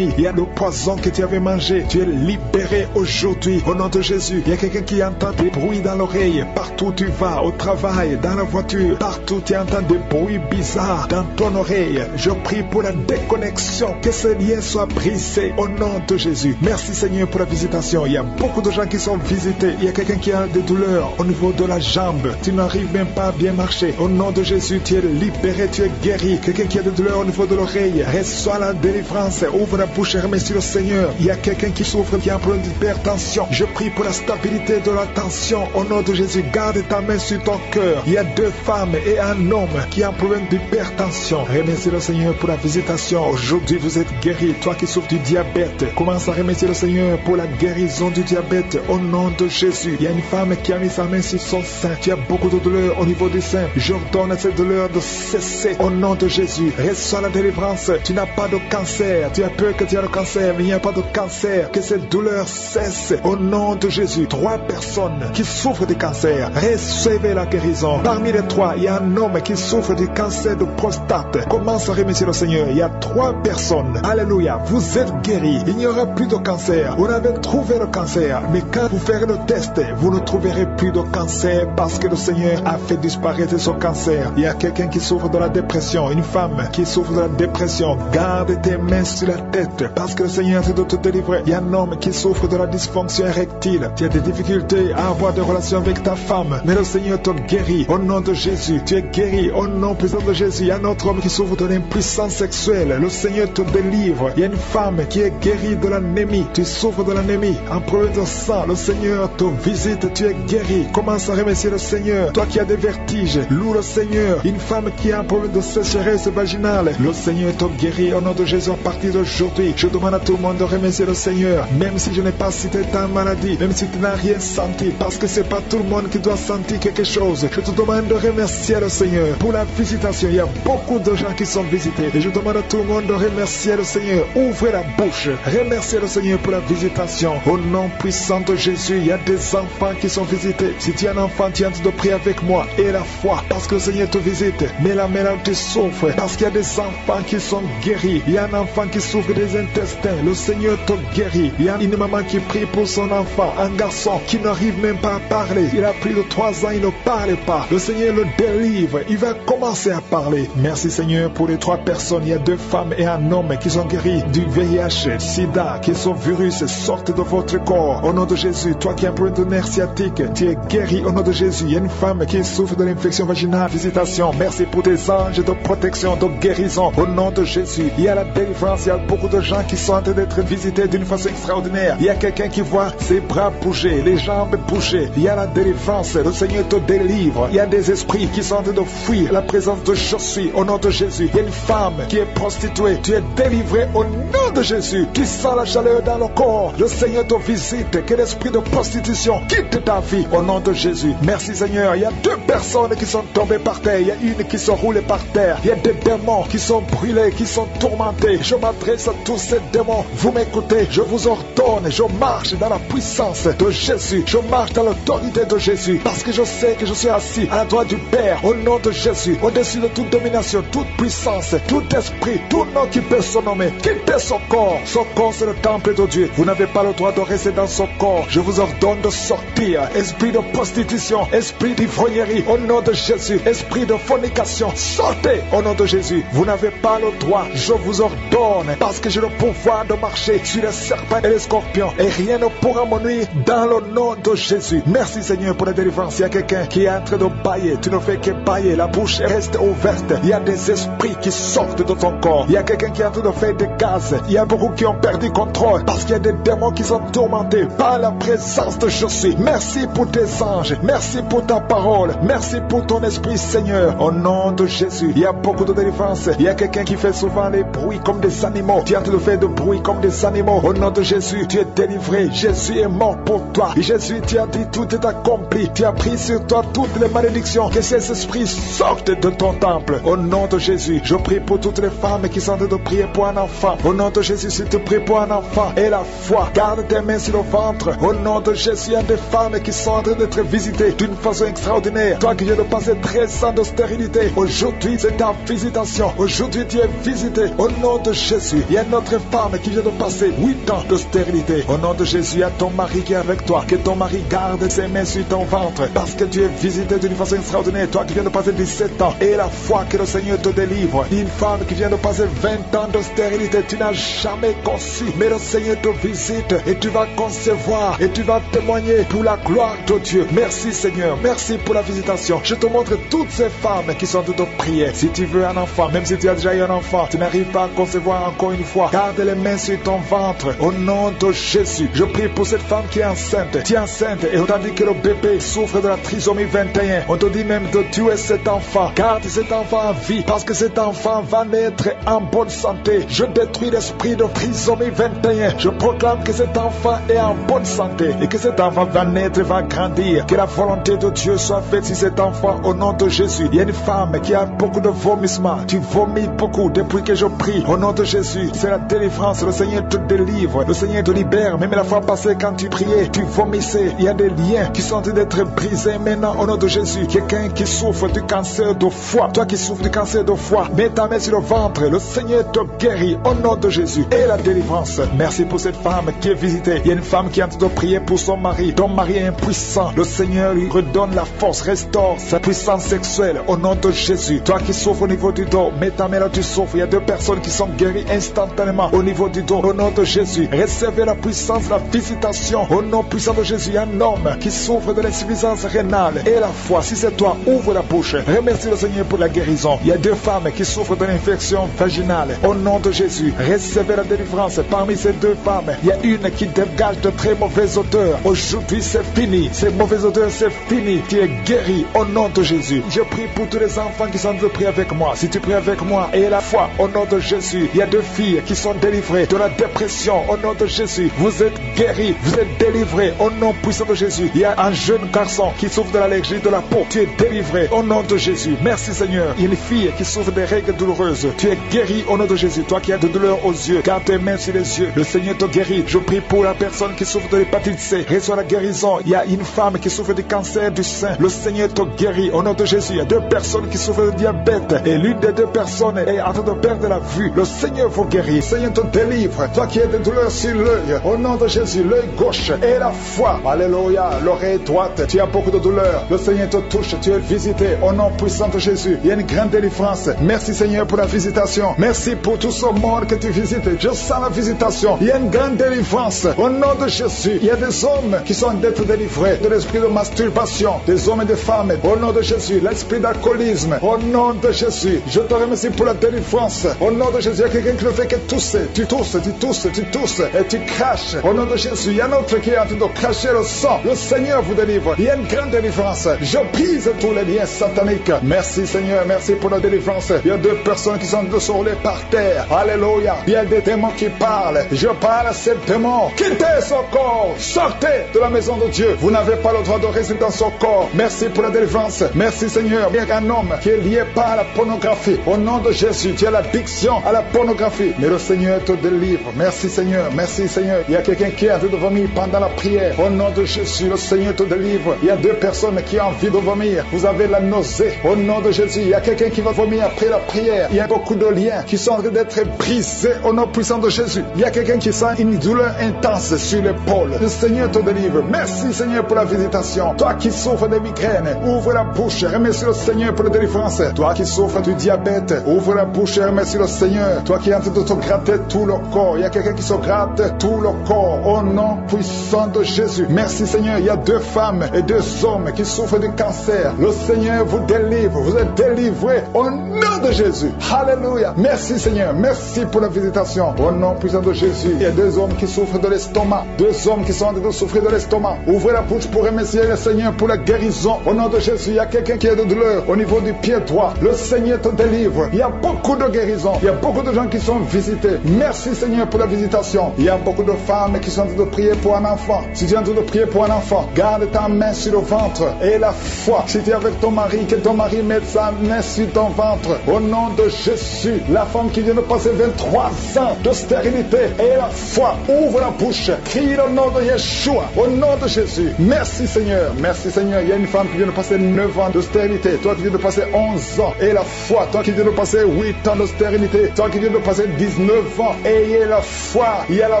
[SPEAKER 8] Il y a le poison que tu avais mangé. Tu es libéré aujourd'hui au nom de Jésus. Il y a quelqu'un qui entend des bruits dans l'oreille. Partout où tu vas, au travail, dans la voiture, partout tu entends des bruits bizarres dans ton oreille. Je prie pour la déconnexion. Que ce lien soit brisé au nom de Jésus. Merci Seigneur pour la visitation. Il y a beaucoup de gens qui sont visités. Il y a quelqu'un qui a des douleurs au niveau de la jambe. Tu n'arrives même pas à bien marcher. Au nom de Jésus, tu es libéré, tu es guéri. Quelqu'un qui a des douleurs au niveau de l'oreille, reçois la délivrance. Ouvre la bouche et remercie le Seigneur. Il y a quelqu'un qui souffre, qui a un problème d'hypertension. Je prie pour la stabilité de la tension. Au nom de Jésus, garde ta main sur ton cœur. Il y a 2 femmes et un homme qui a un problème d'hypertension. Remercie le Seigneur pour la visitation. Aujourd'hui, vous êtes guéri. Toi qui souffres du diabète, commence à remercier le Seigneur pour la guérison du diabète. Au nom de Jésus, il y a une femme qui a mis sa main sur son sein. Tu as beaucoup de douleurs au niveau du sein. J'ordonne à cette douleur de cesser. Au nom de Jésus, reçois la délivrance. Tu n'as pas de cancer. Tu as peur que tu as le cancer, mais il n'y a pas de cancer. Que cette douleur cesse. Au nom de Jésus, 3 personnes qui souffrent de cancer, recevez la guérison. Parmi les 3, il y a un homme qui souffre du cancer de prostate. Commence à remercier le Seigneur. Il y a 3 personnes. Alléluia. Vous êtes guéris. Il n'y aura plus de cancer. Vous avez trouvé le cancer. Mais quand vous ferez le test, vous ne trouverez plus de cancer parce que le Seigneur a fait disparaître ce cancer. Il y a quelqu'un qui souffre de la dépression. Une femme qui souffre de la dépression. Garde tes mains sur la tête parce que le Seigneur est de te délivrer. Il y a un homme qui souffre de la dysfonction érectile. Tu as des difficultés à avoir des relations avec ta femme. Mais le Seigneur te guérit. Au nom de Jésus, tu es guéri. Au nom puissant de Jésus, il y a un autre homme qui souffre de l'impuissance sexuelle. Le Seigneur te délivre. Il y a une femme qui est guérie de l'anémie. Tu souffres de l'anémie. Un problème de sang. Le Seigneur te visite. Tu es guéri. Commence à remercier le Seigneur. Toi qui as des vertiges, loue le Seigneur. Une femme qui a un problème de sécheresse vaginale. Le Seigneur te guérit. Au nom de Jésus, à partir d'aujourd'hui, je demande à tout le monde de remercier le Seigneur. Même si je n'ai pas cité ta maladie, même si tu n'as rien senti, parce que c'est pas tout le monde qui doit sentir quelque chose. Je te demande de remercier le Seigneur pour la visitation. Il y a beaucoup de gens qui sont visités. Et je demande à tout le monde de remercier le Seigneur. Ouvrez la bouche. Remerciez le Seigneur pour la visitation. Au nom puissant de Jésus, il y a des enfants qui sont visités. Si tu es un enfant, tu es en train de prier avec moi. Et la foi, parce que le Seigneur te visite. Mais la mère tu souffres, parce qu'il y a des enfants qui sont guéris. Il y a un enfant qui souffre des intestins. Le Seigneur te guérit. Il y a une maman qui prie pour son enfant. Un garçon qui n'arrive même pas à parler. Il a plus de 3 ans, il ne parle pas. Le Seigneur le délivre. Il va commencer à parler. Merci Seigneur pour les 3 personnes. Il y a 2 femmes et un homme qui sont guéris du VIH, SIDA, que ce virus sorte de votre corps. Au nom de Jésus, toi qui as un problème de nerf sciatique, tu es guéri au nom de Jésus. Il y a une femme qui souffre de l'infection vaginale. Visitation. Merci pour tes anges de protection, de guérison. Au nom de Jésus, il y a la délivrance. Il y a beaucoup de gens qui sont en train d'être visités d'une façon extraordinaire. Il y a quelqu'un qui voit ses bras bouger, les jambes bouger. Il y a la délivrance. Le Seigneur te délivre. Il y a des esprits qui sont en train de fuir la présence de je suis au nom de Jésus. Il y a une femme qui est prostituée. Tu es délivré au nom de Jésus. Tu sens la chaleur dans le corps. Le Seigneur te visite. Que l'esprit de prostitution quitte ta vie au nom de Jésus. Merci Seigneur. Il y a 2 personnes qui sont tombées par terre. Il y a une qui se roule par terre. Il y a des démons qui sont brûlés, qui sont tourmentés. Je m'adresse à tous ces démons. Vous m'écoutez. Je vous ordonne. Je marche dans la puissance de Jésus. Je marche dans l'autorité de Jésus. Parce que je sais que je suis assis à la droite du Père. Au nom de Jésus. Au-dessus de toute domination, toute puissance, tout esprit, tout nom qui peut se nommer. Quittez son corps. Son corps c'est le temple de Dieu. Vous n'avez pas le droit de rester dans son corps. Je vous ordonne de sortir. Esprit de prostitution, esprit d'ivrognerie. Au nom de Jésus. Esprit de fornication. Sortez au nom de Jésus. Vous n'avez pas le droit. Je vous ordonne. Parce que j'ai le pouvoir de marcher sur les serpents et les scorpions. Et rien ne pourra me nuire dans le nom de Jésus. Merci Seigneur pour la délivrance. Il y a quelqu'un qui est en train de bailler. Tu ne fais que bailler. La bouche reste ouverte. Il y a des esprits qui sortent de ton corps. Il y a quelqu'un qui est en train de faire des gaz. Il y a beaucoup qui ont perdu contrôle. Parce qu'il y a des démons qui sont tourmentés par la présence de je suis. Merci pour tes anges. Merci pour ta parole. Merci pour ton esprit Seigneur. Au nom de Jésus. Il y a beaucoup de délivrance. Il y a quelqu'un qui fait souvent les bruits comme des animaux. Tu es en train de faire des bruits comme des les animaux. Au nom de Jésus, tu es délivré. Jésus est mort pour toi. Et Jésus, tu as dit, tout est accompli. Tu as pris sur toi toutes les malédictions. Que ces esprits sortent de ton temple. Au nom de Jésus, je prie pour toutes les femmes qui sont en train de prier pour un enfant. Au nom de Jésus, si tu pries pour un enfant, et la foi, garde tes mains sur le ventre. Au nom de Jésus, il y a des femmes qui sont en train d'être visitées d'une façon extraordinaire. Toi qui viens de passer 13 ans de stérilité, aujourd'hui c'est ta visitation. Aujourd'hui tu es visité. Au nom de Jésus, il y a une autre femme qui vient de passer 8 ans de stérilité. Au nom de Jésus, il y a ton mari qui est avec toi. Que ton mari garde ses mains sur ton ventre, parce que tu es visité d'une façon extraordinaire. Toi qui viens de passer 17 ans, et la foi que le Seigneur te délivre. Une femme qui vient de passer 20 ans de stérilité, tu n'as jamais conçu, mais le Seigneur te visite et tu vas concevoir et tu vas témoigner pour la gloire de Dieu. Merci Seigneur, merci pour la visitation. Je te montre toutes ces femmes qui sont de prière. Si tu veux un enfant, même si tu as déjà eu un enfant, tu n'arrives pas à concevoir encore une fois, garde les mains sur ton ventre. Au nom de Jésus, je prie pour cette femme qui est enceinte. Tu es enceinte et on t'a dit que le bébé souffre de la trisomie 21. On te dit même de tuer cet enfant. Garde cet enfant en vie, parce que cet enfant va naître en bonne santé. Je détruis l'esprit de trisomie 21. Je proclame que cet enfant est en bonne santé et que cet enfant va naître, va grandir. Que la volonté de Dieu soit faite sur cet enfant au nom de Jésus. Il y a une femme qui a beaucoup de vomissements. Tu vomis beaucoup depuis que je prie. Au nom de Jésus, c'est la délivrance. Le Seigneur te délivre. Le Seigneur te libère. Même la fois passée, quand tu priais, tu vomissais. Il y a des liens qui sont en train d'être brisés maintenant au nom de Jésus. Quelqu'un qui souffre du cancer de foie. Toi qui souffres du cancer de foie, mets ta main sur le ventre. Le Seigneur te guérit au nom de Jésus. Et la délivrance. Merci pour cette femme qui est visitée. Il y a une femme qui est en train de prier pour son mari. Ton mari est impuissant. Le Seigneur lui redonne la force, restaure sa puissance sexuelle au nom de Jésus. Toi qui souffres au niveau du dos, mets ta main là, tu souffres. Il y a 2 personnes qui sont guéries instantanément au niveau du dos. Au nom de Jésus, recevez la puissance, la visitation. Au nom puissant de Jésus, il y a un homme qui souffre de l'insuffisance rénale. Et la foi, si c'est toi, ouvre la bouche. Remercie le Seigneur pour la guérison. Il y a 2 femmes qui souffrent de l'infection vaginale. Au nom de Jésus, recevez la délivrance. Parmi ces 2 femmes, il y a une qui dégage de très mauvaises odeurs. Aujourd'hui, c'est fini. Ces mauvaises odeurs, c'est fini. Tu es guéri au nom de Jésus. Je prie pour tous les enfants qui sont en train de prier avec moi. Si tu pries avec moi et la foi, au nom de Jésus, il y a 2 filles qui sont délivrées de la dépression. Au nom de Jésus, vous êtes guéris, vous êtes délivrés au nom puissant de Jésus. Il y a un jeune garçon qui souffre de l'allergie de la peau. Tu es délivré au nom de Jésus. Merci Seigneur. Il y a une fille qui souffre des règles douloureuses. Tu es guéri au nom de Jésus. Toi qui as de douleurs aux yeux, garde tes mains sur les yeux. Le Seigneur te guérit. Je prie pour la personne qui souffre de l'hépatite C. Reçois la guérison. Il y a une femme qui souffre du cancer du sein. Le Seigneur te guérit au nom de Jésus. Il y a 2 personnes qui souffrent de diabète et l'une des 2 personnes est en train de perdre la vue. Le Seigneur vous guérit. Le Seigneur te délivre. Toi qui as des douleurs sur l'œil, au nom de Jésus, l'œil gauche et la foi. Alléluia. L'oreille droite, tu as beaucoup de douleurs. Le Seigneur te touche. Tu es visité au nom puissant de Jésus. Il y a une grande délivrance. Merci Seigneur pour la visitation. Merci pour tout ce monde que tu visites. Je sens la visitation. Il y a une grande délivrance au nom de Jésus. Il y a des hommes qui sont d'être délivrés de l'esprit de masturbation. Des hommes et des femmes au nom de Jésus. L'esprit d'alcoolisme au nom de Jésus. Je te remercie pour la délivrance au nom de Jésus. Il y a quelqu'un qui ne fait que tousser. Tu tousses, tu tousses, tu tousses et tu craches au nom de Jésus. Il y a un autre qui est en train de cracher le sang. Le Seigneur vous délivre. Il y a une grande délivrance. Je brise tous les liens sataniques. Merci Seigneur, merci pour la délivrance. Il y a 2 personnes qui sont de se rouler par terre. Alléluia. Il y a des démons qui parlent. Je parle à ces démons. Quittez son corps. Sortez de la maison de Dieu. Vous n'avez pas le droit de rester dans son corps. Merci pour la délivrance. Merci Seigneur. Il y a un homme qui est lié par la pornographie. Au nom de Jésus, tu as l'addiction à la pornographie. Mais le Seigneur te délivre. Merci Seigneur. Merci Seigneur. Il y a quelqu'un qui a envie de vomir pendant la prière. Au nom de Jésus, le Seigneur te délivre. Il y a 2 personnes qui ont envie de vomir. Vous avez la nausée. Au nom de Jésus, il y a quelqu'un qui va vomir après la prière. Il y a beaucoup de liens qui sont en train d'être brisés au nom puissant de Jésus. Il y a quelqu'un qui sent une douleur intense sur l'épaule. Le Seigneur te délivre. Merci Seigneur pour la visitation. Toi qui souffres de migraines, ouvre la bouche. Remercie le Seigneur pour la délivrance. Toi qui souffres du diabète, ouvre la bouche et remercie le Seigneur. Toi qui es en train de te gratter tout le corps. Il y a quelqu'un qui se gratte tout le corps au nom puissant de Jésus. Merci Seigneur. Il y a 2 femmes et 2 hommes qui souffrent du cancer. Le Seigneur vous délivre. Vous êtes délivrés au nom de Jésus. Alléluia. Merci Seigneur. Merci pour la visitation. Au nom puissant de Jésus. Il y a 2 hommes qui souffrent de l'estomac. 2 hommes qui sont en train de souffrir de l'estomac. Ouvrez la bouche pour remercier le Seigneur pour la guérison. Au nom de Jésus, il y a quelqu'un qui a de douleur au niveau du pied droit. Le Seigneur te délivre. Il y a beaucoup de guérison. Il y a beaucoup de gens qui sont visités. Merci Seigneur Seigneur, pour la visitation. Il y a beaucoup de femmes qui sont en train de prier pour un enfant. Si tu es en train de prier pour un enfant, garde ta main sur le ventre et la foi. Si tu es avec ton mari, que ton mari mette sa main sur ton ventre. Au nom de Jésus, la femme qui vient de passer 23 ans de stérilité et la foi, ouvre la bouche, crie le nom de Yeshua, au nom de Jésus. Merci Seigneur, merci Seigneur. Il y a une femme qui vient de passer 9 ans de stérilité, toi qui viens de passer 11 ans et la foi, toi qui viens de passer 8 ans de stérilité, toi qui viens de passer 19 ans, ayez la foi. Il y a la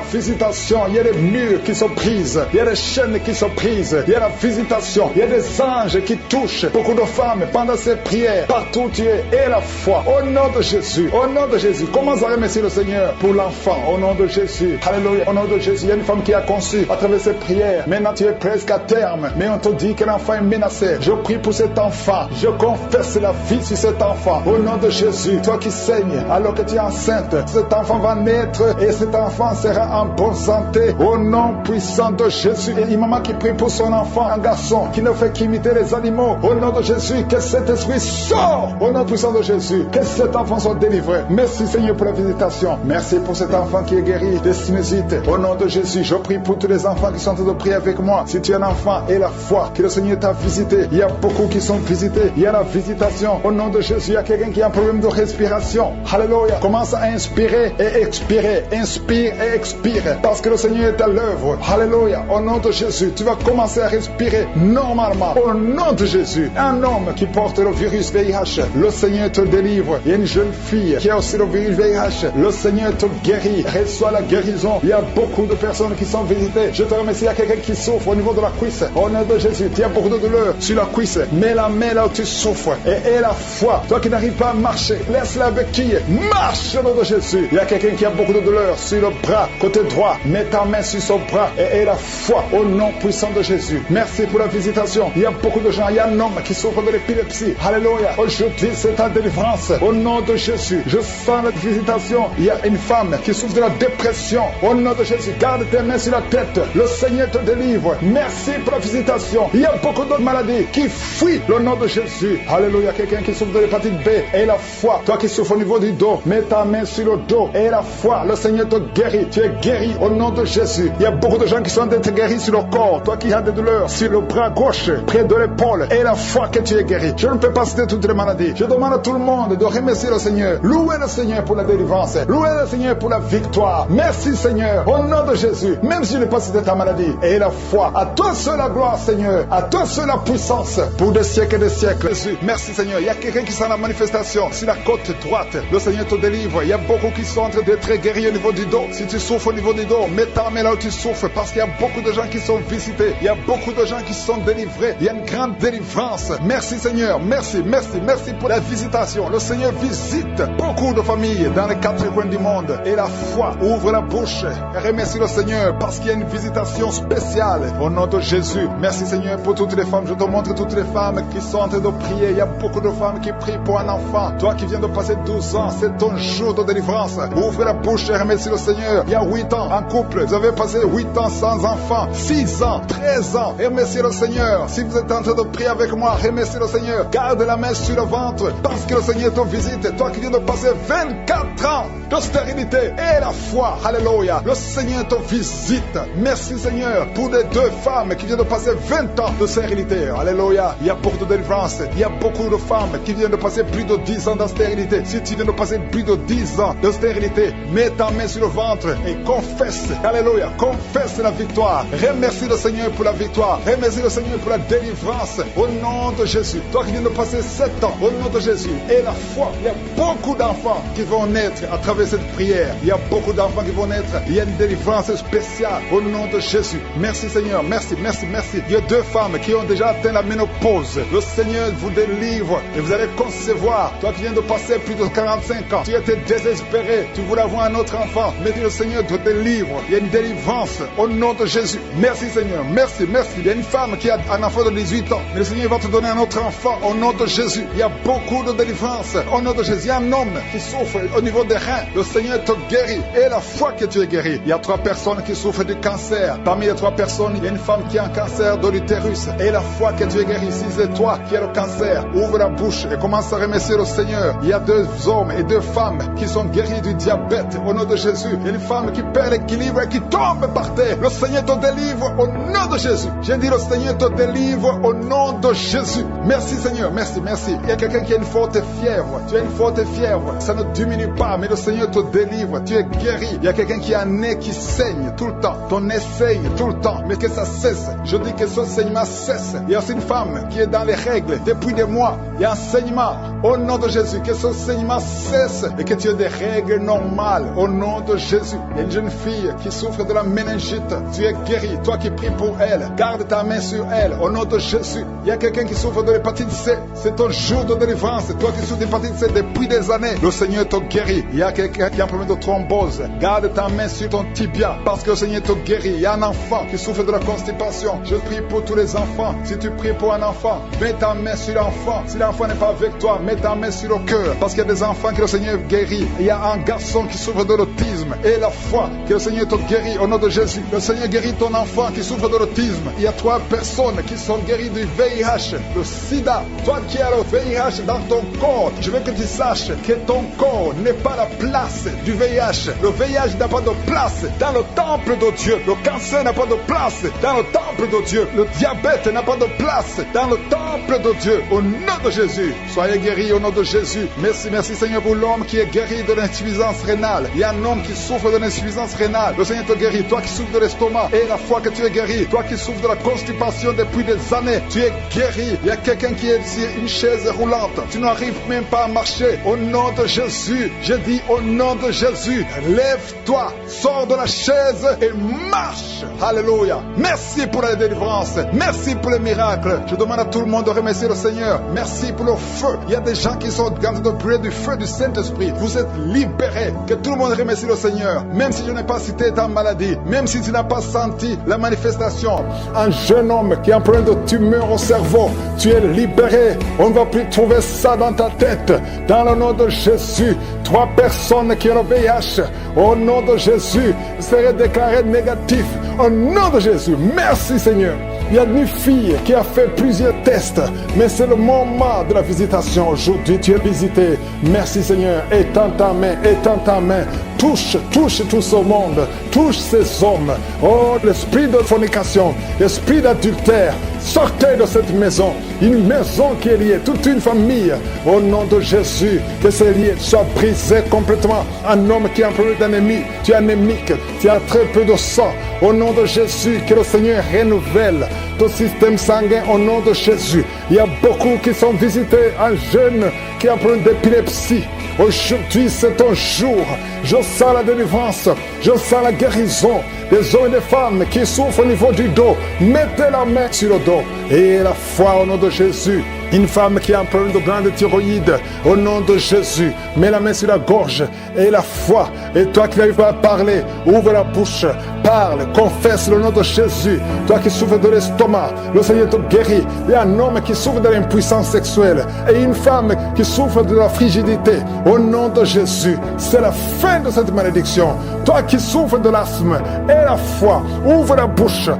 [SPEAKER 8] visitation, il y a des murs qui sont prises, il y a des chaînes qui sont prises, il y a la visitation, il y a des anges qui touchent beaucoup de femmes pendant ces prières, partout où tu es, et la foi, au nom de Jésus, au nom de Jésus. Commence à remercier le Seigneur pour l'enfant, au nom de Jésus. Alléluia, au nom de Jésus. Il y a une femme qui a conçu à travers ses prières. Maintenant tu es presque à terme, mais on te dit que l'enfant est menacé. Je prie pour cet enfant, je confesse la vie sur cet enfant, au nom de Jésus. Toi qui saignes alors que tu es enceinte, cet enfant va naître et cet enfant sera en bonne santé, au nom puissant de Jésus. Et une maman qui prie pour son enfant, un garçon qui ne fait qu'imiter les animaux, au nom de Jésus, que cet esprit sort, au nom puissant de Jésus, que cet enfant soit délivré. Merci Seigneur pour la visitation. Merci pour cet enfant qui est guéri de sinusite, au nom de Jésus. Je prie pour tous les enfants qui sont en train de prier avec moi. Si tu es un enfant et la foi, que le Seigneur t'a visité. Il y a beaucoup qui sont visités. Il y a la visitation, au nom de Jésus. Il y a quelqu'un qui a un problème de respiration. Alléluia. Commence à inspirer et expirer. Inspire et expire, parce que le Seigneur est à l'œuvre. Alléluia. Au nom de Jésus, tu vas commencer à respirer normalement. Au nom de Jésus. Un homme qui porte le virus VIH, le Seigneur te délivre. Il y a une jeune fille qui a aussi le virus VIH, le Seigneur te guérit. Reçois la guérison. Il y a beaucoup de personnes qui sont visitées. Je te remercie. Il y a quelqu'un qui souffre au niveau de la cuisse. Au nom de Jésus, il y a beaucoup de douleur sur la cuisse. Mets la main là où tu souffres et aie la foi. Toi qui n'arrives pas à marcher, laisse la béquille. Marche au nom de Jésus. Il y a quelqu'un qui a beaucoup de douleur sur le bras, côté droit. Mets ta main sur son bras et aie la foi au nom puissant de Jésus. Merci pour la visitation. Il y a beaucoup de gens. Il y a un homme qui souffre de l'épilepsie. Alléluia. Aujourd'hui, c'est ta délivrance. Au nom de Jésus, je sens la visitation. Il y a une femme qui souffre de la dépression. Au nom de Jésus, garde tes mains sur la tête. Le Seigneur te délivre. Merci pour la visitation. Il y a beaucoup d'autres maladies qui fuient le nom de Jésus. Alléluia. Quelqu'un qui souffre de l'hépatite B et la foi. Toi qui souffres au niveau du dos, mets ta main sur le dos et la foi. Le Seigneur te guérit. Tu es guéri au nom de Jésus. Il y a beaucoup de gens qui sont d'être guéris sur le corps. Toi qui as des douleurs sur le bras gauche, près de l'épaule, et la foi que tu es guéri. Je ne peux pas citer toutes les maladies. Je demande à tout le monde de remercier le Seigneur. Louez le Seigneur pour la délivrance. Louez le Seigneur pour la victoire. Merci Seigneur. Au nom de Jésus. Même si je n'ai pas cité ta maladie. Et la foi. À toi seul la gloire Seigneur. À toi seul la puissance. Pour des siècles et des siècles. Jésus. Merci Seigneur. Il y a quelqu'un qui sent la manifestation. Sur la côte droite. Le Seigneur te délivre. Il y a beaucoup qui sont en train d'être guéris au niveau du dos. Si tu souffres au niveau du dos, mets ta main là où tu souffres. Parce qu'il y a beaucoup de gens qui sont visités. Il y a beaucoup de gens qui sont délivrés. Il y a une grande délivrance. Merci Seigneur. Merci, merci, merci pour la visitation. Le Seigneur visite beaucoup de familles dans les 4 coins du monde. Et la foi ouvre la bouche. Et remercie le Seigneur parce qu'il y a une visitation spéciale. Au nom de Jésus. Merci Seigneur pour toutes les femmes. Je te montre toutes les femmes qui sont en train de prier. Il y a beaucoup de femmes qui prient pour un enfant. Toi qui viens de passer 12 ans, c'est ton jour de délivrance. Ouvre la bouche et remercie le Seigneur. Il y a 8 ans en couple. Vous avez passé 8 ans sans enfant. 6 ans, 13 ans. Remerciez le Seigneur. Si vous êtes en train de prier avec moi, remerciez le Seigneur. Garde la main sur le ventre parce que le Seigneur te visite. Toi qui viens de passer 24 ans de stérilité et la foi. Alléluia. Le Seigneur te visite. Merci Seigneur pour les 2 femmes qui viennent de passer 20 ans de stérilité. Alléluia. Il y a beaucoup de délivrance. Il y a beaucoup de femmes qui viennent de passer plus de 10 ans de stérilité. Si tu viens de passer plus de 10 ans de stérilité, mets ta main sur le ventre et confesse. Alléluia. Confesse la victoire. Remercie le Seigneur pour la victoire. Remercie le Seigneur pour la délivrance. Au nom de Jésus. Toi qui viens de passer 7 ans, au nom de Jésus. Et la foi. Il y a beaucoup d'enfants qui vont naître à travers cette prière. Il y a beaucoup d'enfants qui vont naître. Il y a une délivrance spéciale au nom de Jésus. Merci Seigneur. Merci, merci, merci. Il y a 2 femmes qui ont déjà atteint la ménopause. Le Seigneur vous délivre et vous allez concevoir. Toi qui viens de passer plus de 45 ans, tu étais désespéré. Tu voulais avoir un autre enfant. Mais le Seigneur te délivre. Il y a une délivrance au nom de Jésus. Merci Seigneur. Merci, merci. Il y a une femme qui a un enfant de 18 ans. Mais le Seigneur va te donner un autre enfant au nom de Jésus. Il y a beaucoup de délivrance au nom de Jésus. Il y a un homme qui souffre au niveau des reins. Le Seigneur te guérit. Et la foi que tu es guéri. Il y a 3 personnes qui souffrent du cancer. Parmi les 3 personnes, il y a une femme qui a un cancer de l'utérus. Et la foi que tu es guéri. Si c'est toi qui as le cancer, ouvre la bouche et commence à remercier le Seigneur. Il y a 2 hommes et 2 femmes qui sont guéris du diabète au nom de Jésus. Il y a une femme qui perd l'équilibre et qui tombe par terre. Le Seigneur te délivre au nom de Jésus. J'ai dit le Seigneur te délivre au nom de Jésus. Merci Seigneur, merci, merci. Il y a quelqu'un qui a une forte fièvre. Tu as une forte fièvre. Ça ne diminue pas, mais le Seigneur te délivre. Tu es guéri. Il y a quelqu'un qui a un nez qui saigne tout le temps. Ton nez saigne tout le temps, mais que ça cesse. Je dis que ce saignement cesse. Il y a aussi une femme qui est dans les règles depuis des mois. Il y a un saignement. Au nom de Jésus, que ce saignement cesse et que tu aies des règles normales. Au nom de Jésus. Il y a une jeune fille qui souffre de la méningite. Tu es guéri. Toi qui pries pour elle, garde ta main sur elle. Au nom de Jésus. Il y a quelqu'un qui souffre de l'hépatite C. C'est ton jour de délivrance. Toi qui souffres d'hépatite C depuis des années, le Seigneur te guérit. Il y a quelqu'un qui a un problème de thrombose. Garde ta main sur ton tibia parce que le Seigneur te guérit. Il y a un enfant qui souffre de la constipation. Je prie pour tous les enfants. Si tu pries pour un enfant, mets ta main sur l'enfant. Si l'enfant n'est pas avec toi, mets ta main sur le cœur parce qu'il y a des enfants que le Seigneur guérit. Il y a un garçon qui souffre de l'autisme et la foi que le Seigneur te guérit au nom de Jésus. Le Seigneur guérit ton enfant qui souffre de l'autisme. Il y a 3 personnes qui sont guéries du VIH, le sida. Toi qui as le VIH dans ton corps, je veux que tu saches que ton corps n'est pas la place du VIH. Le VIH n'a pas de place dans le temple de Dieu. Le cancer n'a pas de place dans le temple de Dieu. Le diabète n'a pas de place dans le temple de Dieu. Au nom de Jésus, soyez guéris au nom de Jésus. Merci, merci Seigneur pour l'homme qui est guéri de l'insuffisance rénale. Il y a un homme qui souffre de l'insuffisance rénale. Le Seigneur te guérit. Toi qui souffres de l'estomac et la foi que tu es guéri. Toi qui souffres de la constipation depuis des années, tu es guéri. Il y a quelqu'un qui est sur une chaise roulante. Tu n'arrives même pas à marcher. Au nom de Jésus, je dis au nom de Jésus, lève-toi, sors de la chaise et marche. Alléluia. Merci pour la délivrance. Merci pour les miracles. Je demande à tout le monde de remercier le Seigneur. Merci pour le feu. Il y a des gens qui sont en train de brûler du feu du Saint-Esprit. Vous êtes libérés. Que tout le monde remercie le Seigneur. Même si je n'ai pas cité ta maladie, même si tu n'as pas senti la manifestation. Un jeune homme qui a un problème de tumeur au cerveau, tu es libéré. On ne va plus trouver ça dans ta tête. Dans le nom de Jésus, 3 personnes qui ont le VIH, au nom de Jésus, seraient déclarées négatives. Au nom de Jésus, merci Seigneur. Il y a une fille qui a fait plusieurs tests, mais c'est le moment de la visitation. Aujourd'hui, tu es visité. Merci Seigneur. Étends ta main. Touche tout ce monde. Touche ces hommes. Oh, l'esprit de fornication, l'esprit d'adultère, sortez de cette maison. Une maison qui est liée, toute une famille. Au nom de Jésus, que ces liens soient brisés complètement. Un homme qui est un problème d'ennemi, tu es anémique, tu as très peu de sang. Au nom de Jésus, que le Seigneur renouvelle ton système sanguin au nom de Jésus. Il y a beaucoup qui sont visités, un jeune qui a un problème d'épilepsie. Aujourd'hui, c'est ton jour. Je sens la délivrance, je sens la guérison des hommes et des femmes qui souffrent au niveau du dos. Mettez la main sur le dos et la foi au nom de Jésus. Une femme qui a un problème de glande thyroïde, au nom de Jésus, mets la main sur la gorge et la foi. Et toi qui n'arrives pas à parler, ouvre la bouche, parle, confesse le nom de Jésus. Toi qui souffres de l'estomac, le Seigneur te guérit. Il y a un homme qui souffre de l'impuissance sexuelle et une femme qui souffre de la frigidité. Au nom de Jésus, c'est la fin de cette malédiction. Toi qui souffres de l'asthme et la foi, ouvre la bouche,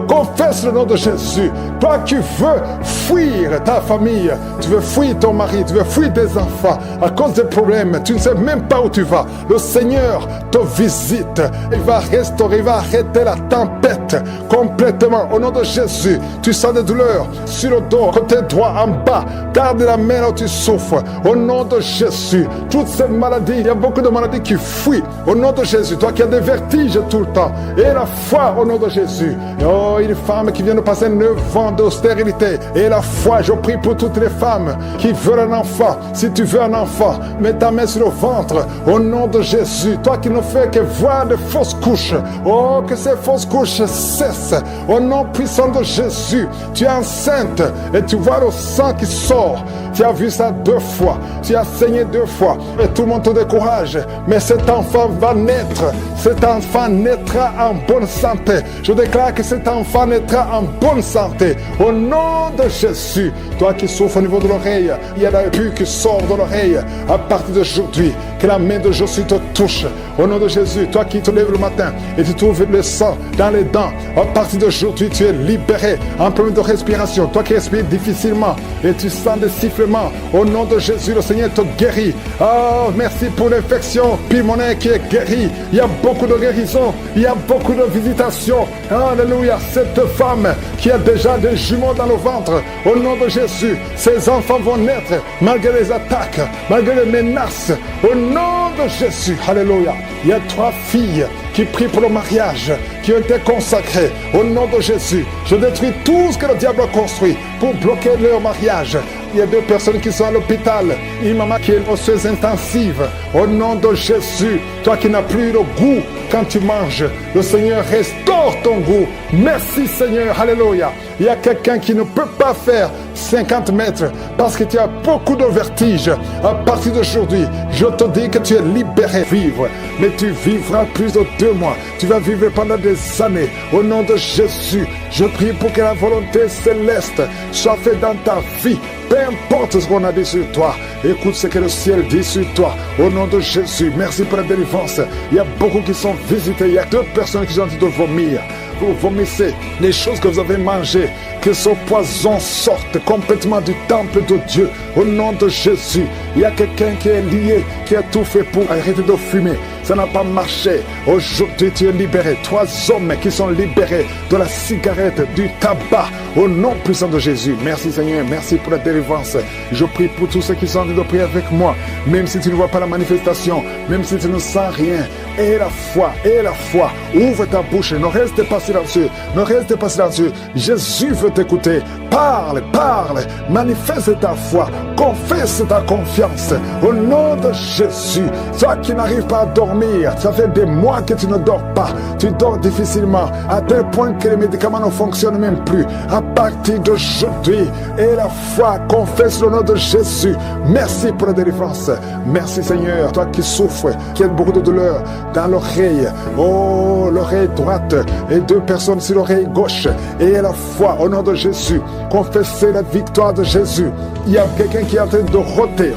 [SPEAKER 8] confesse le nom de Jésus. Toi qui veux fuir ta famille, tu veux fuir ton mari, tu veux fuir tes enfants à cause des problèmes, tu ne sais même pas où tu vas. Le Seigneur te visite, il va restaurer, il va arrêter la tempête complètement au nom de Jésus. Tu sens des douleurs sur le dos, côté droit, en bas, garde la main là où tu souffres au nom de Jésus. Toutes ces maladies, il y a beaucoup de maladies qui fuient au nom de Jésus. Toi qui as des vertiges tout le temps, et la foi au nom de Jésus. Oh, une femme qui vient de passer 9 ans de stérilité, et la foi, je prie pour toutes les femmes qui veulent un enfant. Si tu veux un enfant, mets ta main sur le ventre au nom de Jésus. Toi qui ne fais que voir de fausses couches, oh, que ces fausses couches cessent au nom puissant de Jésus. Tu es enceinte et tu vois le sang qui sort. Tu as vu ça 2 fois, tu as saigné 2 fois et tout le monde te décourage, mais cet enfant va naître. Cet enfant naîtra en bonne santé. Je déclare que cet enfant naîtra en bonne santé au nom de Jésus. Toi qui qui souffre au niveau de l'oreille, il y a la pus qui sort de l'oreille. À partir d'aujourd'hui, que la main de Jésus te touche. Au nom de Jésus, toi qui te lèves le matin et tu trouves le sang dans les dents, à partir d'aujourd'hui, tu es libéré. Un problème de respiration, toi qui respires difficilement et tu sens des sifflements, au nom de Jésus, le Seigneur te guérit. Oh, merci pour l'infection pulmonaire qui est guérie. Il y a beaucoup de guérison, il y a beaucoup de visitations. Alléluia, cette femme qui a déjà des jumeaux dans le ventre, au nom de Jésus, ses enfants vont naître malgré les attaques, malgré les menaces, au nom de Jésus. Alléluia. Il y a 3 filles qui prient pour le mariage, qui ont été consacrées. Au nom de Jésus, je détruis tout ce que le diable a construit pour bloquer leur mariage. Il y a 2 personnes qui sont à l'hôpital. Une maman qui est osseuse intensive. Au nom de Jésus, toi qui n'as plus le goût quand tu manges, le Seigneur restaure ton goût. Merci Seigneur, alléluia. Il y a quelqu'un qui ne peut pas faire 50 mètres parce que tu as beaucoup de vertige. À partir d'aujourd'hui, je te dis que tu es libéré. Vivre, mais tu vivras plus de 2 mois. Tu vas vivre pendant des années. Au nom de Jésus, je prie pour que la volonté céleste soit faite dans ta vie. Peu importe ce qu'on a dit sur toi, écoute ce que le ciel dit sur toi. Au nom de Jésus, merci pour la délivrance. Il y a beaucoup qui sont visités. Il y a 2 personnes qui sont en train de vomir. Vous vomissez les choses que vous avez mangées, que ce poison sorte complètement du temple de Dieu. Au nom de Jésus, il y a quelqu'un qui est lié, qui a tout fait pour arrêter de fumer. Ça n'a pas marché. Aujourd'hui, tu es libéré. 3 hommes qui sont libérés de la cigarette, du tabac. Au nom puissant de Jésus. Merci Seigneur. Merci pour la délivrance. Je prie pour tous ceux qui sont en train de prier avec moi. Même si tu ne vois pas la manifestation, même si tu ne sens rien. Et la foi, et la foi. Ouvre ta bouche. Ne reste pas silencieux. Ne reste pas silencieux. Jésus veut t'écouter. Parle, parle. Manifeste ta foi. Confesse ta confiance. Au nom de Jésus. Toi qui n'arrives pas à dormir, ça fait des mois que tu ne dors pas. Tu dors difficilement, à tel point que les médicaments ne fonctionnent même plus. À partir d'aujourd'hui, et la foi, confesse le nom de Jésus. Merci pour la délivrance. Merci Seigneur. Toi qui souffres, qui as beaucoup de douleur dans l'oreille. Oh, l'oreille droite et 2 personnes sur l'oreille gauche. Et la foi, au nom de Jésus. Confessez la victoire de Jésus. Il y a quelqu'un qui est en train de roter.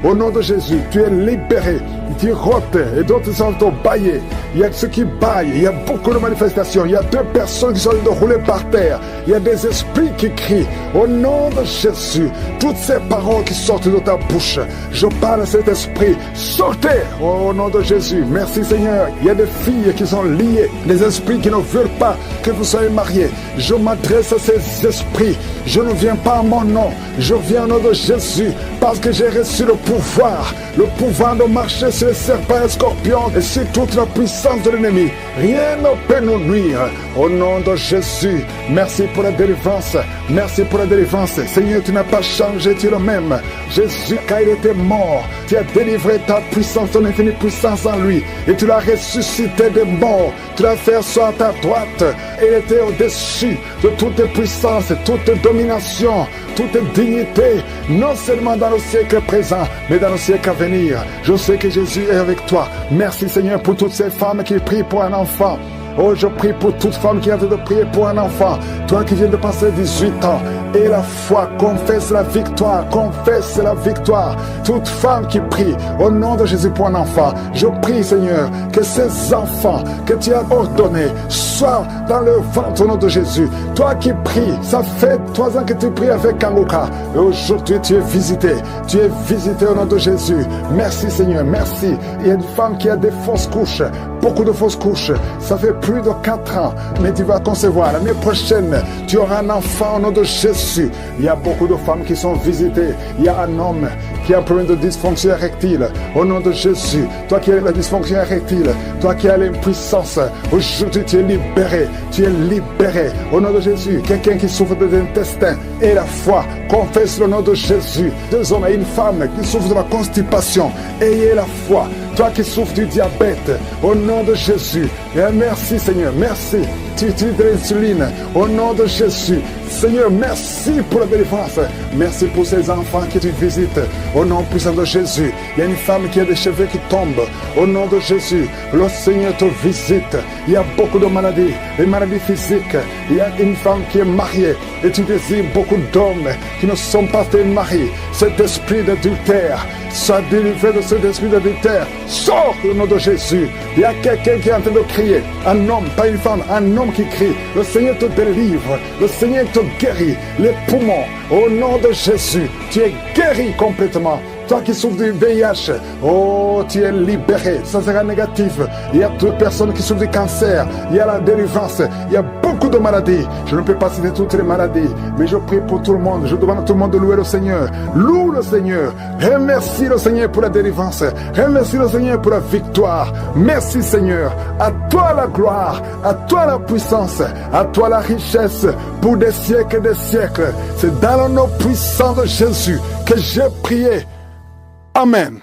[SPEAKER 8] Au nom de Jésus, tu es libéré. Tu rotes et d'autres sont en bailler. Il y a ceux qui baillent. Il y a beaucoup de manifestations. Il y a 2 personnes qui sont en train de rouler par terre. Il y a des esprits qui crient. Au nom de Jésus, toutes ces paroles qui sortent de ta bouche, je parle à cet esprit. Sortez au nom de Jésus. Merci Seigneur. Il y a des filles qui sont liées. Les esprits qui ne veulent pas que vous soyez mariés. Je m'adresse à ces esprits. Je ne viens pas à mon nom. Je viens au nom de Jésus parce que j'ai reçu le pouvoir de marcher sur les serpents et les scorpions et sur toute la puissance de l'ennemi. Rien ne peut nous nuire. Au nom de Jésus, merci pour la délivrance. Merci pour la délivrance. Seigneur, tu n'as pas changé, tu es le même. Jésus, quand il était mort, tu as délivré ta puissance, ton infinie puissance en lui. Et tu l'as ressuscité des morts. Tu l'as fait asseoir à ta droite. Et il était au-dessus de toute puissance, toute domination, toute dignité, non seulement dans le siècle présent, mais dans le siècle à venir. Je sais que Jésus est avec toi. Merci Seigneur pour toutes ces femmes qui prient pour un enfant. Oh, je prie pour toute femme qui a envie de prier pour un enfant. Toi qui viens de passer 18 ans. Et la foi, confesse la victoire. Confesse la victoire. Toute femme qui prie au nom de Jésus pour un enfant. Je prie, Seigneur, que ces enfants que tu as ordonnés soient dans le ventre au nom de Jésus. Toi qui pries, ça fait 3 ans que tu pries avec Kangoka. Et aujourd'hui, tu es visité. Tu es visité au nom de Jésus. Merci, Seigneur. Merci. Il y a une femme qui a des fausses couches. Beaucoup de fausses couches. Ça fait plus de 4 ans, mais tu vas concevoir. L'année prochaine, tu auras un enfant au nom de Jésus. Il y a beaucoup de femmes qui sont visitées. Il y a un homme qui a un problème de dysfonction érectile. Au nom de Jésus, toi qui as la dysfonction érectile, toi qui as l'impuissance, aujourd'hui tu es libéré. Tu es libéré. Au nom de Jésus, quelqu'un qui souffre de l'intestin et la foi, confesse le nom de Jésus. 2 hommes et une femme qui souffrent de la constipation, ayez la foi. Toi qui souffres du diabète, au nom de Jésus. Et merci Seigneur, merci. Tu utilises de l'insuline, au nom de Jésus. Seigneur, merci pour la délivrance. Merci pour ces enfants que tu visites. Au nom puissant de Jésus. Il y a une femme qui a des cheveux qui tombent. Au nom de Jésus, le Seigneur te visite. Il y a beaucoup de maladies, des maladies physiques. Il y a une femme qui est mariée et tu désires beaucoup d'hommes qui ne sont pas tes maris. Cet esprit d'adultère, sois délivré de cet esprit d'adultère. Sors au nom de Jésus. Il y a quelqu'un qui est en train de crier. Un homme, pas une femme, un homme qui crie. Le Seigneur te délivre. Le Seigneur te guérit. Les poumons, au nom de Jésus, tu es guéri complètement. Toi qui souffres du VIH, oh, tu es libéré. Ça sera négatif. Il y a d'autres personnes qui souffrent du cancer. Il y a la délivrance. Il y a beaucoup de maladies. Je ne peux pas citer toutes les maladies, mais je prie pour tout le monde. Je demande à tout le monde de louer le Seigneur. Loue le Seigneur. Remercie le Seigneur pour la délivrance. Remercie le Seigneur pour la victoire. Merci Seigneur. À toi la gloire. À toi la puissance. À toi la richesse pour des siècles et des siècles. C'est dans le nom puissant de Jésus que j'ai prié. Amen.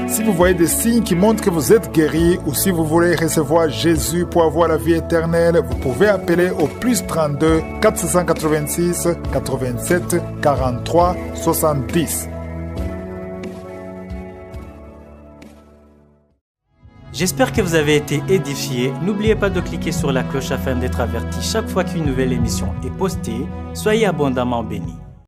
[SPEAKER 8] Si vous voyez des signes qui montrent que vous êtes guéri ou si vous voulez recevoir Jésus pour avoir la vie éternelle, vous pouvez appeler au plus 32 486 87 43 70.
[SPEAKER 9] J'espère que vous avez été édifiés. N'oubliez pas de cliquer sur la cloche afin d'être averti chaque fois qu'une nouvelle émission est postée. Soyez abondamment bénis.